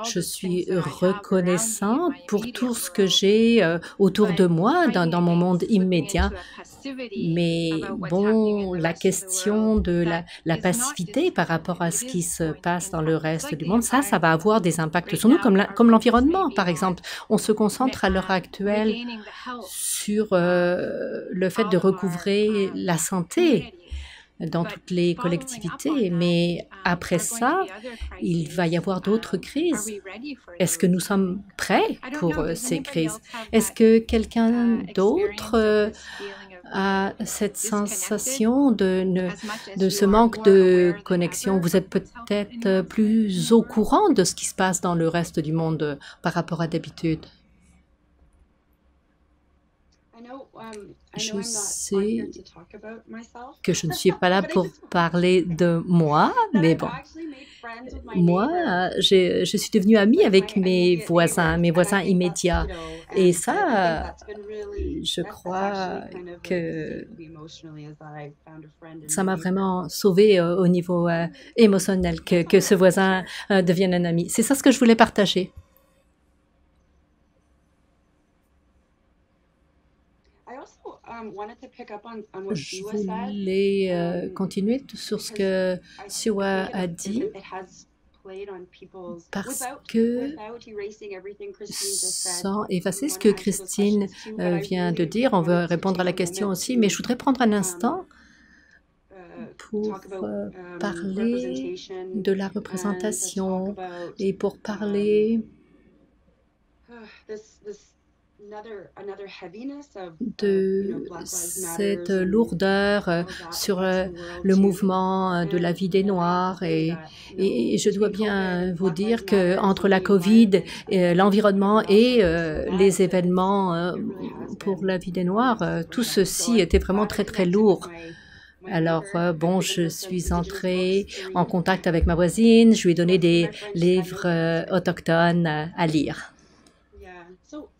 je suis reconnaissante pour tout ce que j'ai autour de moi, dans mon monde immédiat. Mais bon, la question de la passivité par rapport à ce qui se passe dans le reste du monde, ça va avoir des impacts sur nous, comme l'environnement, par exemple. On se concentre à l'heure actuelle sur le fait de recouvrer la santé dans toutes les collectivités, mais après ça, il va y avoir d'autres crises. Est-ce que nous sommes prêts pour ces crises? Est-ce que quelqu'un d'autre a cette sensation de ce manque de connexion? Vous êtes peut-être plus au courant de ce qui se passe dans le reste du monde par rapport à d'habitude. Je I'm not on sais here to talk about myself, que je ne suis pas là but I pour just want parler de moi, that mais I've bon. actually made friends with my Moi, neighbors, je suis devenue amie like avec my immediate neighbors, mes and I voisins think that's, immédiats. and Et I think ça, that's been really, je that's crois actually kind of like que saved me emotionally, is that I found a friend in ça my m'a neighbor. vraiment sauvée au niveau émotionnel, que ce voisin devienne un ami. C'est ça ce que je voulais partager. I also wanted to pick up on what Je Siwa said, voulais continuer sur ce que I Siwa think a dit, it has played on people's, parce que without erasing everything Christine just said. sans effacer We ce want que to answer those Christine questions too, but I vient de really dire, on veut wanted to répondre à take la a question moment aussi, mais je voudrais prendre un instant pour talk about parler representation de la and to talk représentation about et pour parler this another heaviness of de Black Lives cette Matters and lourdeur all of that sur across the world le too. mouvement de la And vie des I have to Noirs. say that, Et je dois between COVID bien and vous Black dire Lives Matter qu'entre and la the COVID, environment, l'environnement whatever else et it is, so les that événements it really has pour been la vie des Noirs, super tout heavy. So ceci I'm était vraiment glad I très très connected with lourd. my Alors, neighbor. bon, I've given je her some suis Indigenous entrée books to en read. contact avec ma voisine, je lui ai donné So des my French, I livres know that. autochtones à lire. Yeah.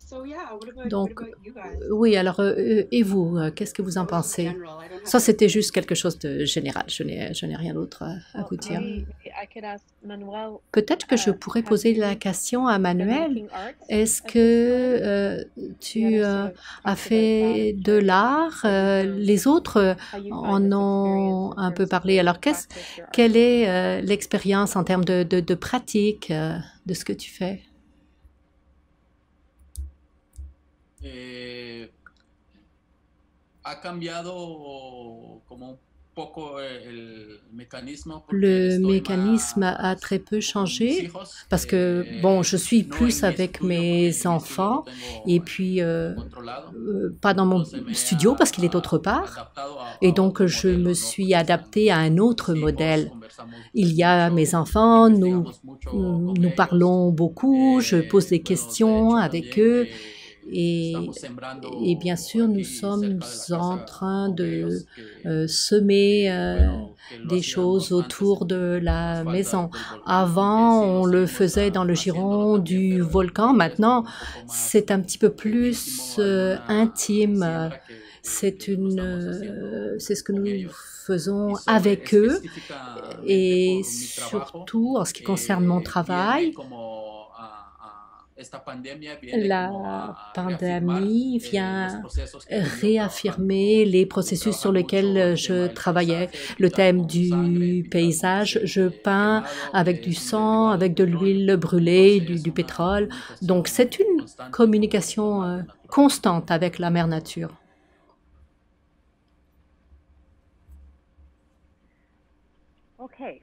So yeah, what Donc, about you guys? oui, alors, et vous, qu'est-ce que vous en That was just pensez? general. I don't have Ça, to c'était juste quelque chose de général. Je n'ai rien d'autre à Well, vous dire. maybe I could ask Manuel, Peut-être que je pourrais have poser la you question à done Manuel. anything arts Est-ce at this time? que The tu others as sort of talked fait about de l'art? Les autres how you find en this ont experience in un peu terms of parlé. the Alors, practice your art. quelle est l'expérience en termes de pratique de ce que tu fais? Ha cambiado como un poco el mecanismo porque Le estoy mécanisme a más très peu con mis changé hijos, parce que, bon, je suis no plus en mi avec estudio porque mes mi estudio enfants lo tengo et puis en otro lado. pas dans mon Entonces me studio parce qu'il est autre part. adaptado Et a donc, otro je me modelo, ¿no? suis Porque están adaptée à un autre mis hijos, modèle. conversamos Il y a mucho, mes enfants, investigamos mucho con nous ellos. parlons beaucoup, je pose des Bueno, de questions hecho avec también eux estamos et bien sembrando sûr, nous aquí sommes cerca de la en casa train con de ellos que semer bueno, que lo des choses hacíamos antes autour de en la las faldas maison. del volcán, Avant, aunque sí on lo le seguimos faisait dans le haciéndolo giron también, du pero volcan. ya es Maintenant, como un poco más c'est un petit peu plus íntimo, alguna intime. siembra C'est que lo estamos haciendo c'est ce que con nous ellos. faisons Y sobre avec eux. específicamente Et por mi trabajo, surtout, en ce qui concerne mon viene travail, como esta pandemia viene como la a pandémie reafirmar los vient procesos que he venido réaffirmer les processus sur trabajando mucho lesquels el je tema del travaillais. paisaje, Le pintar thème con du sangre, pintar con paysage, je aceite peins quemado, avec que du es un sang, derivado avec del de petróleo. l'huile brûlée, Entonces du es pétrole. una Donc c'est comunicación une constante con la communication naturaleza. constante avec la mère nature. Okay.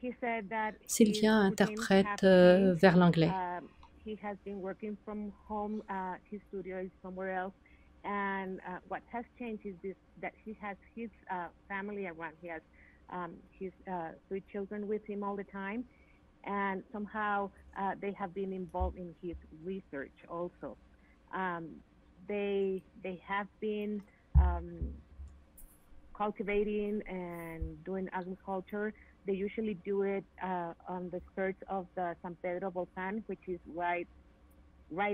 He said that Sylvia he became interprète happy. vers l'anglais. He has been working from home. His studio is somewhere else. And what has changed is that he has his family around. He has his 3 children with him all the time. And somehow they have been involved in his research also. They have been cultivating and doing agriculture. They usually do it on the skirts of the San Pedro Volcan, which is right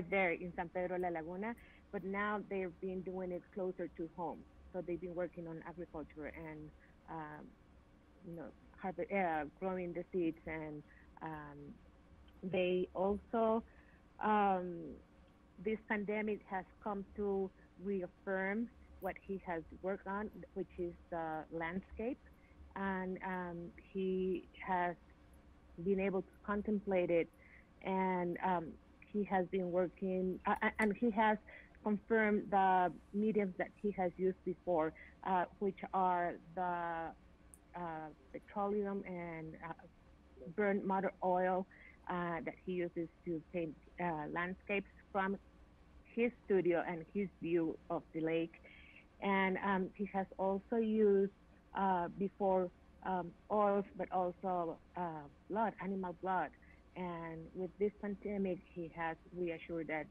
there in San Pedro La Laguna. But now they've been doing it closer to home. So they've been working on agriculture and growing the seeds. And they also, this pandemic has come to reaffirm what he has worked on, which is the landscape. And he has been able to contemplate it. And he has been working, and he has confirmed the mediums that he has used before, which are the petroleum and burnt motor oil that he uses to paint landscapes from his studio and his view of the lake. And he has also used before oils, but also blood, animal blood. And with this pandemic, he has reassured that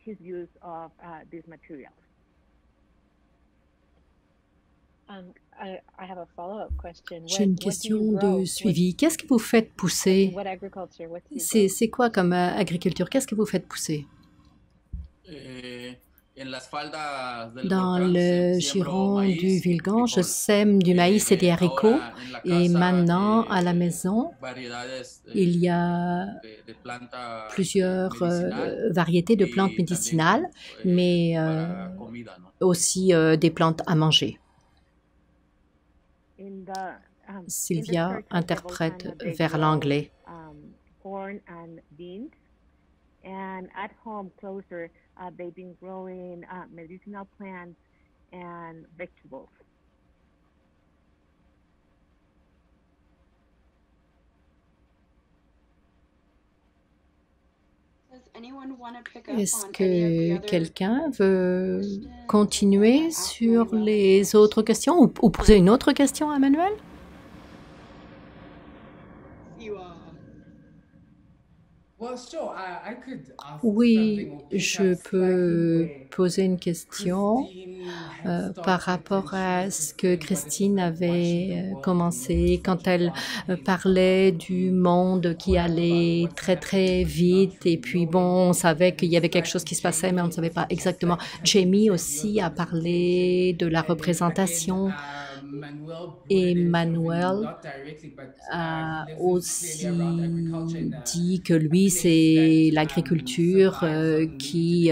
his use of these materials. J'ai une question de suivi. Qu'est-ce que vous faites pousser? C'est quoi comme agriculture? Qu'est-ce que vous faites pousser? Dans le giron du Vilgan, je sème du maïs et des haricots. Et maintenant, à la maison, il y a plusieurs variétés de plantes médicinales, mais aussi des plantes à manger. Sylvia interprète vers l'anglais. Corn and beans, and at home closer, they've been growing medicinal plants and vegetables. Est-ce que quelqu'un veut continuer sur les autres questions ou poser une autre question à Manuel? Oui, je peux poser une question par rapport à ce que Christine avait commencé quand elle parlait du monde qui allait très très vite et puis bon, on savait qu'il y avait quelque chose qui se passait mais on ne savait pas exactement. Jamie aussi a parlé de la représentation et Manuel a aussi dit que lui, c'est l'agriculture qui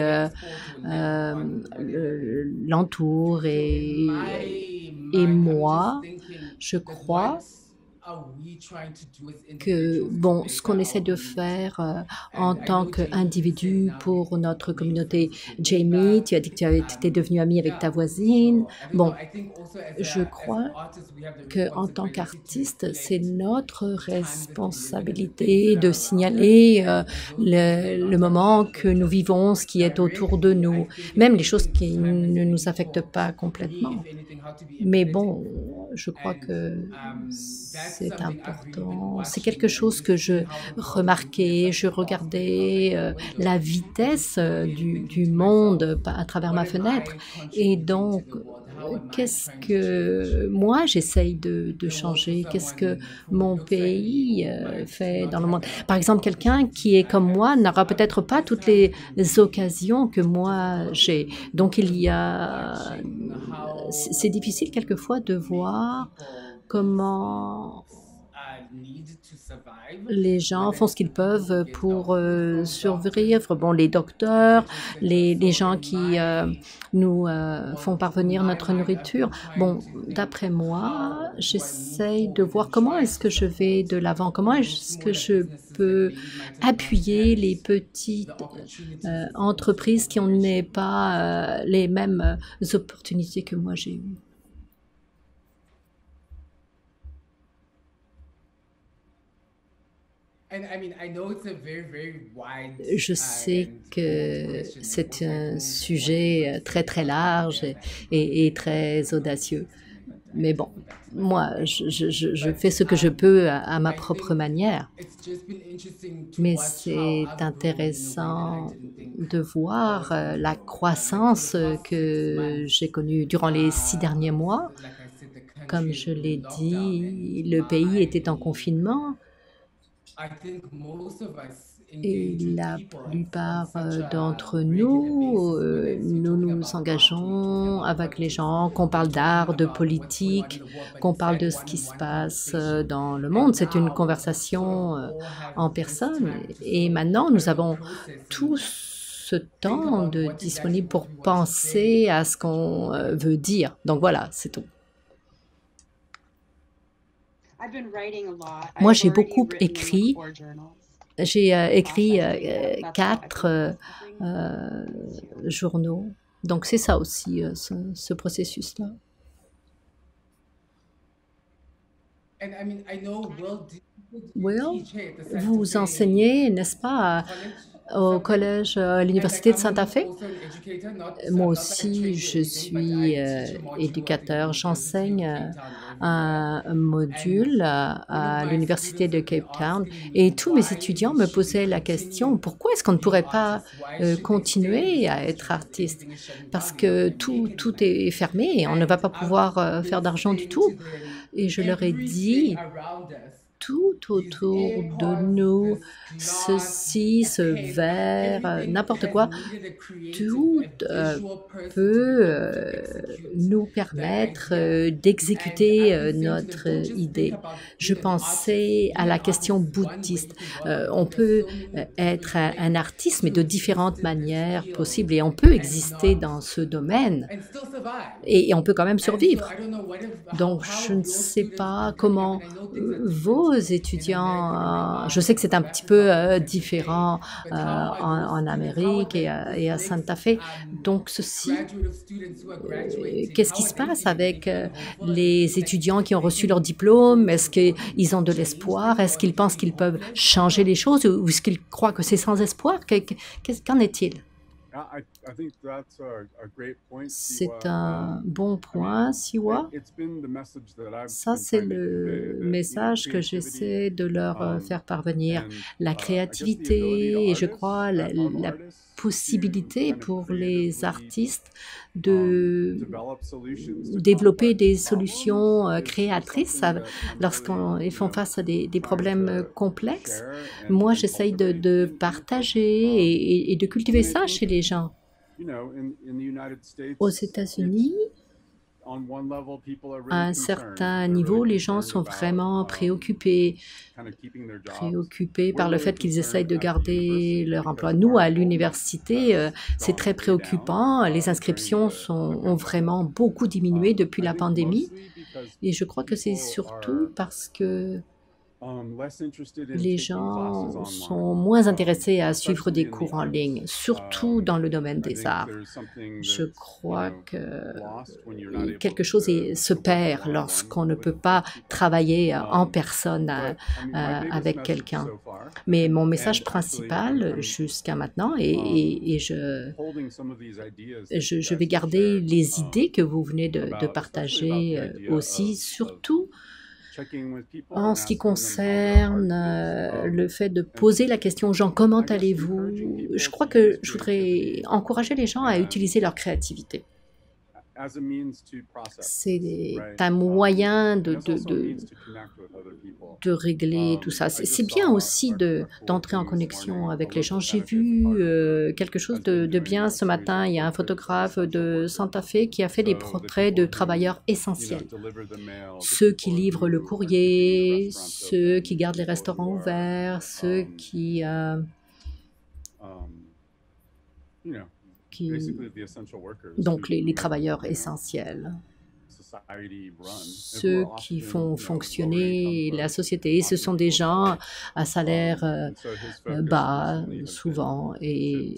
l'entoure et moi, je crois que, bon, ce qu'on essaie de faire en tant qu'individu pour notre communauté. Jamie, tu as dit que tu étais devenue amie avec ta voisine. Bon, je crois qu'en tant qu'artiste, c'est notre responsabilité de signaler le moment que nous vivons, ce qui est autour de nous, même les choses qui ne nous affectent pas complètement. Mais bon, je crois que c'est important. C'est quelque chose que je remarquais, je regardais la vitesse du monde à travers ma fenêtre. Et donc, qu'est-ce que moi j'essaye de changer? Qu'est-ce que mon pays fait dans le monde? Par exemple, quelqu'un qui est comme moi n'aura peut-être pas toutes les occasions que moi j'ai. Donc il y a... C'est difficile quelquefois de voir comment les gens font ce qu'ils peuvent pour survivre. Bon, les docteurs, les gens qui nous font parvenir notre nourriture. Bon, d'après moi, j'essaye de voir comment est-ce que je vais de l'avant, comment est-ce que je peux appuyer les petites entreprises qui n'ont pas les mêmes opportunités que moi j'ai eues. Je sais que c'est un sujet très très large et très audacieux. Mais bon, moi, je fais ce que je peux à ma propre manière. Mais c'est intéressant de voir la croissance que j'ai connue durant les 6 derniers mois. Comme je l'ai dit, le pays était en confinement. Et la plupart d'entre nous, nous nous engageons avec les gens, qu'on parle d'art, de politique, qu'on parle de ce qui se passe dans le monde. C'est une conversation en personne. Et maintenant, nous avons tout ce temps disponible pour penser à ce qu'on veut dire. Donc voilà, c'est tout. Moi, j'ai beaucoup écrit. J'ai écrit 4 journaux. Donc, c'est ça aussi, ce processus-là. Will, vous enseignez, n'est-ce pas, au collège, à l'université de Santa Fe. Moi aussi, je suis éducateur. J'enseigne un module à l'université de Cape Town et tous mes étudiants me posaient la question, pourquoi est-ce qu'on ne pourrait pas continuer à être artiste? Parce que tout est fermé et on ne va pas pouvoir faire d'argent du tout. Et je leur ai dit, tout autour de nous, ceci, ce verre, n'importe quoi, tout peut nous permettre d'exécuter notre idée. Je pensais à la question bouddhiste. On peut être un artiste, mais de différentes manières possibles, et on peut exister dans ce domaine, et on peut quand même survivre. Donc, je ne sais pas comment vos étudiants, je sais que c'est un petit peu différent en Amérique et à Santa Fe. Donc, ceci, qu'est-ce qui se passe avec les étudiants qui ont reçu leur diplôme? Est-ce qu'ils ont de l'espoir? Est-ce qu'ils pensent qu'ils peuvent changer les choses ou est-ce qu'ils croient que c'est sans espoir? Qu'en est-il? C'est un bon point, Siwa. Ça, c'est le message que j'essaie de leur faire parvenir. La créativité et je crois la possibilité pour les artistes de développer des solutions créatrices lorsqu'ils font face à des problèmes complexes. Moi, j'essaye de partager et de cultiver ça chez les gens. Aux États-Unis, à un certain niveau, les gens sont vraiment préoccupés par le fait qu'ils essayent de garder leur emploi. Nous, à l'université, c'est très préoccupant. Les inscriptions ont vraiment beaucoup diminué depuis la pandémie. Et je crois que c'est surtout parce que les gens sont moins intéressés à suivre des cours en ligne, surtout dans le domaine des arts. Je crois que quelque chose se perd lorsqu'on ne peut pas travailler en personne avec quelqu'un. Mais mon message principal jusqu'à maintenant, et je vais garder les idées que vous venez de partager aussi, surtout en ce qui concerne le fait de poser la question aux gens, comment allez-vous? Je crois que je voudrais encourager les gens à utiliser leur créativité. C'est un moyen de régler tout ça. C'est bien aussi d'entrer en connexion avec les gens. J'ai vu quelque chose de bien ce matin. Il y a un photographe de Santa Fe qui a fait des portraits de travailleurs essentiels. Ceux qui livrent le courrier, ceux qui gardent les restaurants ouverts, ceux qui donc les travailleurs essentiels, ceux qui font fonctionner la société. Et ce sont des gens à salaire bas, souvent. Et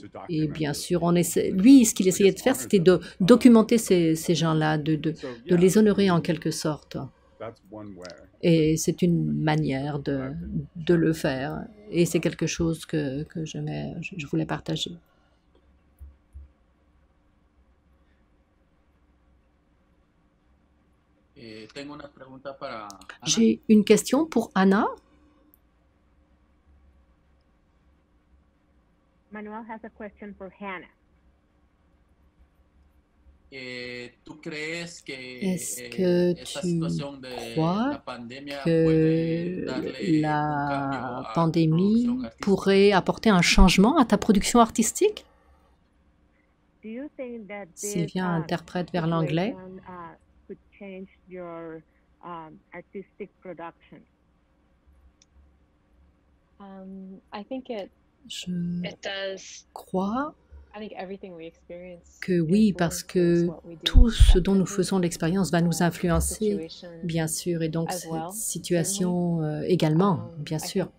bien sûr, lui, ce qu'il essayait de faire, c'était de documenter ces gens-là, de les honorer en quelque sorte. Et c'est une manière de le faire. Et c'est quelque chose que je voulais partager. J'ai une question pour Anna. Manuel has a question for Hannah. Est-ce que tu crois que la pandémie pourrait apporter un changement à ta production artistique? Sylvia interprète vers l'anglais. Je crois que oui, parce que tout ce dont nous faisons l'expérience va nous influencer, bien sûr, et donc cette situation également, bien sûr.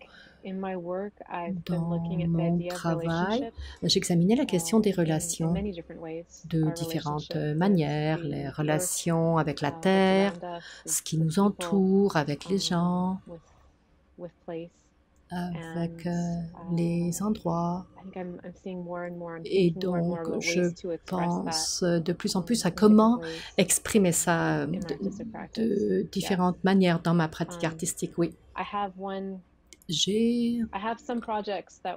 Dans mon travail, j'examinais la question des relations de différentes manières, les relations avec la terre, ce qui nous entoure, avec les gens. avec les endroits. Et donc, je pense de plus en plus à comment exprimer ça de différentes manières dans ma pratique artistique, oui. J'ai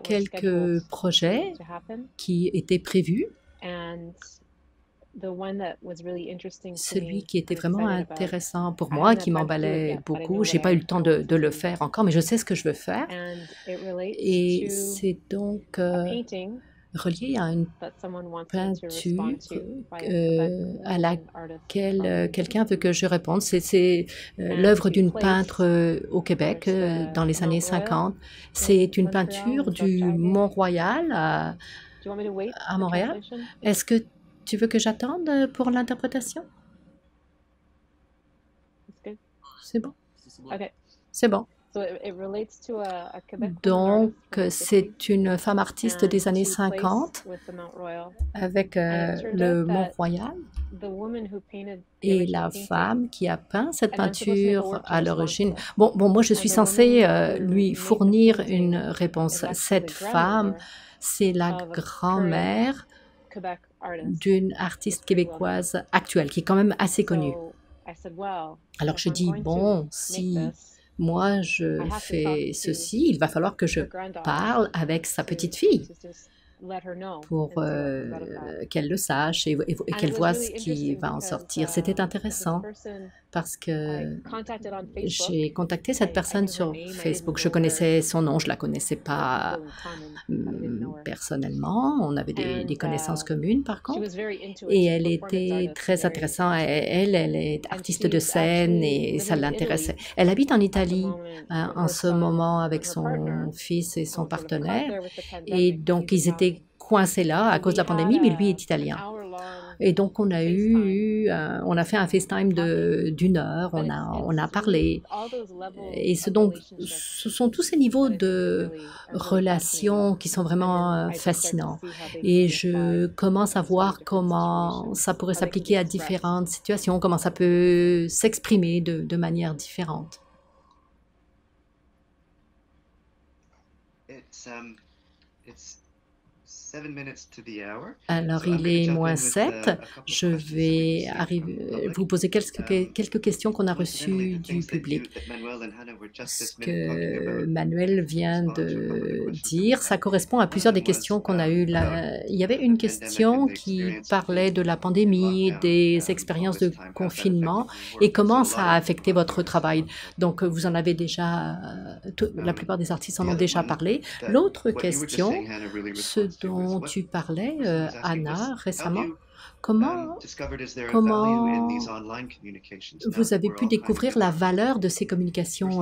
quelques projets qui étaient prévus. Celui qui était vraiment intéressant pour moi, qui m'emballait beaucoup, je n'ai pas eu le temps de le faire encore, mais je sais ce que je veux faire. Et c'est donc relié à une peinture à laquelle quelqu'un veut que je réponde. C'est l'œuvre d'une peintre au Québec dans les années 50. C'est une peinture du Mont-Royal à Montréal. Est-ce que tu veux que j'attende pour l'interprétation? C'est bon? C'est bon. Donc, c'est une femme artiste des années 50 avec le Mont-Royal. Et la femme qui a peint cette peinture à l'origine, bon, moi je suis censée lui fournir une réponse. Cette femme, c'est la grand-mère d'une artiste québécoise actuelle, qui est quand même assez connue. Alors je dis, bon, si moi je fais ceci, il va falloir que je parle avec sa petite fille pour qu'elle le sache et qu'elle voit ce qui va en sortir. C'était intéressant parce que j'ai contacté cette personne sur Facebook. Je connaissais son nom, je ne la connaissais pas personnellement. On avait des connaissances communes par contre. Et elle était très intéressante. Elle est artiste de scène et ça l'intéressait. Elle habite en Italie en ce moment avec son fils et son partenaire. Et donc ils étaient coincé là à cause de la pandémie, mais lui est italien. Et donc on a fait un FaceTime d'une heure, on a parlé. Et donc, ce sont tous ces niveaux de relations qui sont vraiment fascinants. Et je commence à voir comment ça pourrait s'appliquer à différentes situations, comment ça peut s'exprimer de manière différente. Alors, il est -7. Je vais vous poser quelques questions qu'on a reçues du public. Ce que Manuel vient de dire, ça correspond à plusieurs des questions qu'on a eues là. Il y avait une question qui parlait de la pandémie, des expériences de confinement et comment ça a affecté votre travail. Donc, vous en avez déjà, la plupart des artistes en ont déjà parlé. L'autre question, ce dont tu parlais, Anna, récemment, comment vous avez pu découvrir la valeur de ces communications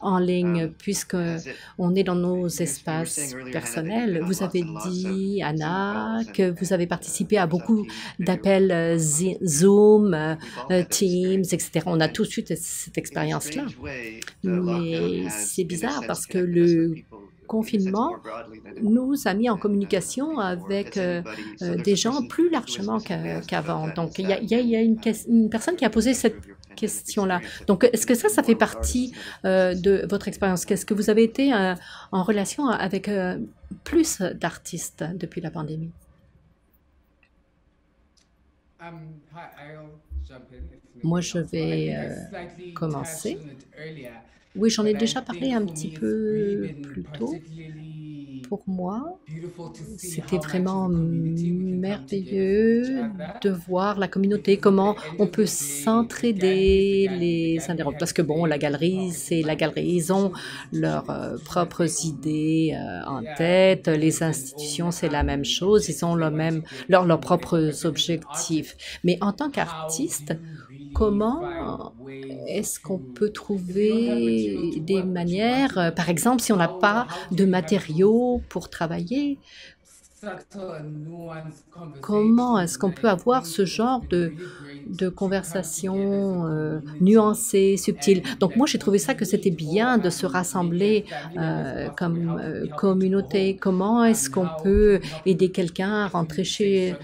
en ligne, puisqu'on est dans nos espaces personnels. Vous avez dit, Anna, que vous avez participé à beaucoup d'appels Zoom, Teams, etc. On a tous eu cette expérience-là. Mais c'est bizarre parce que le confinement nous a mis en communication avec des gens plus largement qu'avant. Donc, il y a une personne qui a posé cette question-là. Donc, est-ce que ça fait partie de votre expérience? Est-ce que vous avez été en relation avec plus d'artistes depuis la pandémie? Moi, je vais commencer. Oui, j'en ai déjà parlé un petit peu plus tôt. Pour moi, c'était vraiment merveilleux de voir la communauté, comment on peut s'entraider les uns des autres. Parce que bon, la galerie, c'est la galerie. Ils ont leurs propres idées en tête. Les institutions, c'est la même chose. Ils ont leurs propres objectifs. Mais en tant qu'artiste, comment est-ce qu'on peut trouver des manières, par exemple, si on n'a pas de matériaux pour travailler, comment est-ce qu'on peut avoir ce genre de conversation nuancée, subtile? Donc moi, j'ai trouvé ça que c'était bien de se rassembler comme communauté. Comment est-ce qu'on peut aider quelqu'un à rentrer chez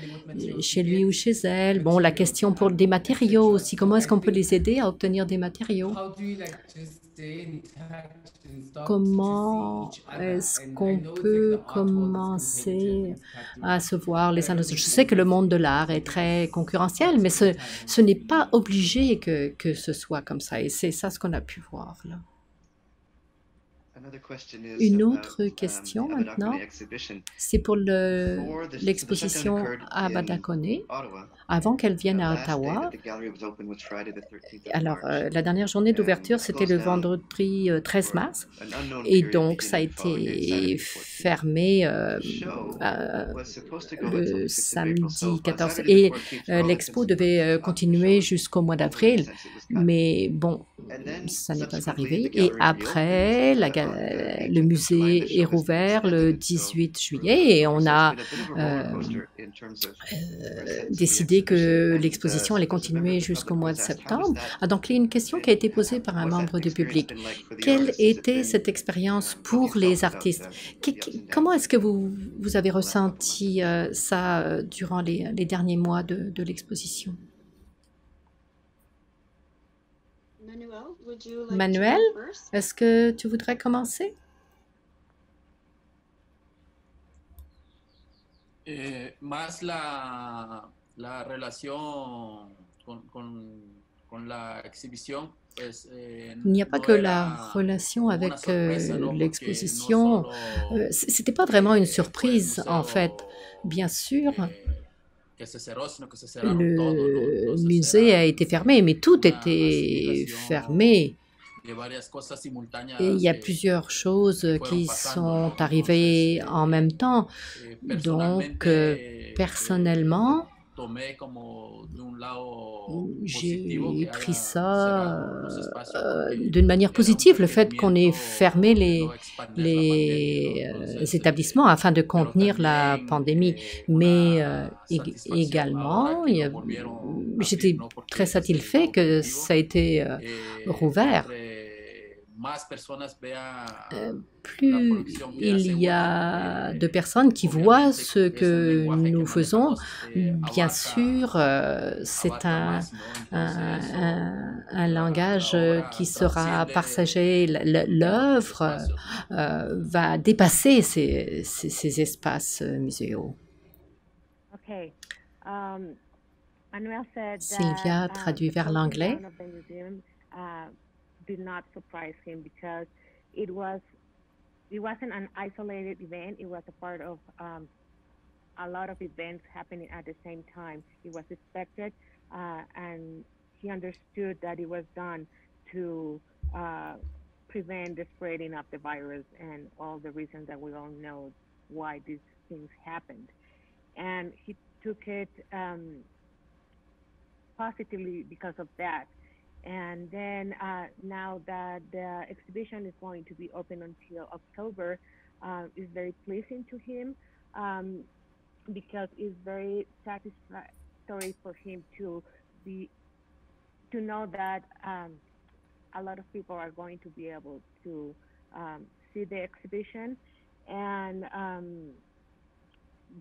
chez lui ou chez elle. Bon, la question pour des matériaux aussi, comment est-ce qu'on peut les aider à obtenir des matériaux? How do you like just stay in touch and stuff to see Comment each other? est-ce And I qu'on know peut that the art world is commencer competitive and à se voir les uns les autres? Je sais que le monde de l'art est très concurrentiel, mais ce n'est pas obligé que ce soit comme ça. Et c'est ça ce qu'on a pu voir là. Une autre question maintenant, c'est pour l'exposition à Badakone, avant qu'elle vienne à Ottawa. Alors, la dernière journée d'ouverture, c'était le vendredi 13 mars, et donc ça a été fermé le samedi 14. Et l'expo devait continuer jusqu'au mois d'avril, mais bon, ça n'est pas arrivé. Et après, le musée est rouvert le 18 juillet et on a décidé que l'exposition allait continuer jusqu'au mois de septembre. Ah, donc, il y a une question qui a été posée par un membre du public. Quelle était cette expérience pour les artistes? Comment est-ce que vous avez ressenti ça durant les derniers mois de l'exposition? Manuel, est-ce que tu voudrais commencer? Más la relación con la exhibición. Il n'y a pas que la relation avec l'exposition. C'était pas vraiment une surprise, en fait. Bien sûr, le musée a été fermé, mais tout était fermé. Et il y a plusieurs choses qui sont arrivées en même temps. Donc, personnellement, j'ai pris ça d'une manière positive, le fait qu'on ait fermé les établissements afin de contenir la pandémie. Mais également, j'étais très satisfait que ça a été rouvert. Plus il y a de personnes qui voient ce que nous faisons, bien sûr, c'est un langage qui sera partagé. L'œuvre va dépasser ces espaces muséaux. Sylvia traduit vers l'anglais. Did not surprise him because it wasn't an isolated event. It was a part of a lot of events happening at the same time. It was expected, and he understood that it was done to prevent the spreading of the virus and all the reasons that we all know why these things happened. And he took it positively because of that. And then now that the exhibition is going to be open until October, is very pleasing to him because it's very satisfactory for him to know that a lot of people are going to be able to see the exhibition, and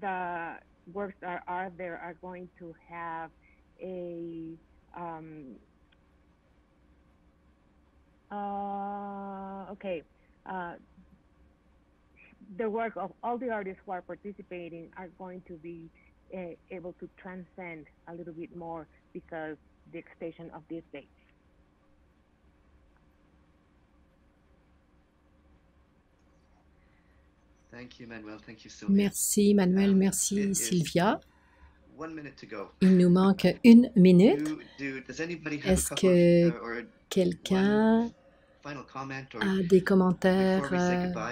the works that are there are going to have a the work of all the artists who are participating are going to be able to transcend a little bit more because the extension of these dates. Merci Manuel, merci Sylvia. Il nous manque 1 minute. Est-ce que quelqu'un a des commentaires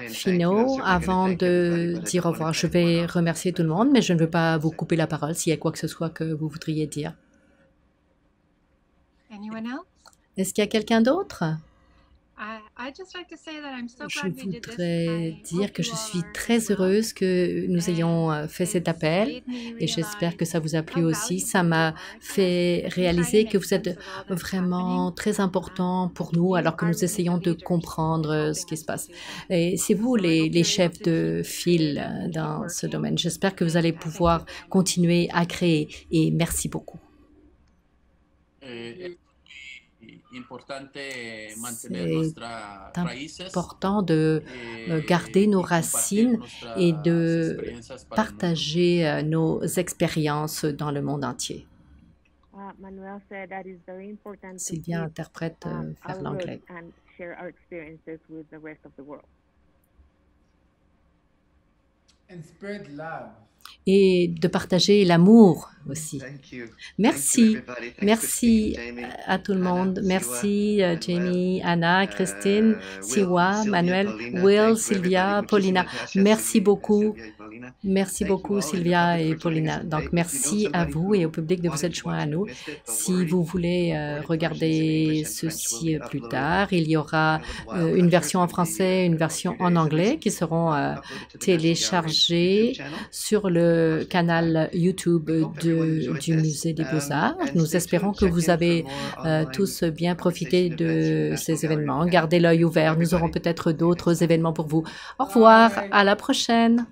finaux avant de dire au revoir? Je vais remercier tout le monde, mais je ne veux pas vous couper la parole s'il y a quoi que ce soit que vous voudriez dire. Est-ce qu'il y a quelqu'un d'autre? Je voudrais dire que je suis très heureuse que nous ayons fait cet appel et j'espère que ça vous a plu aussi. Ça m'a fait réaliser que vous êtes vraiment très important pour nous alors que nous essayons de comprendre ce qui se passe. Et c'est vous les chefs de file dans ce domaine. J'espère que vous allez pouvoir continuer à créer et merci beaucoup. C'est important de garder nos racines et de partager nos expériences dans le monde entier. Sylvia interprète vers l'anglais. Et de partager l'amour aussi. Merci. Merci à tout le monde. Merci Jamie, Anna, Christine, Siwa, Manuel, Will, Sylvia, Paulina. Merci beaucoup. Merci beaucoup Sylvia et Paulina. Donc merci à vous et au public de vous être joints à nous. Si vous voulez regarder ceci plus tard, il y aura une version en français, une version en anglais qui seront téléchargées sur le canal YouTube du Musée des Beaux-Arts. Nous espérons que vous avez tous bien profité de ces événements. Gardez l'œil ouvert, nous aurons peut-être d'autres événements pour vous. Au revoir, à la prochaine.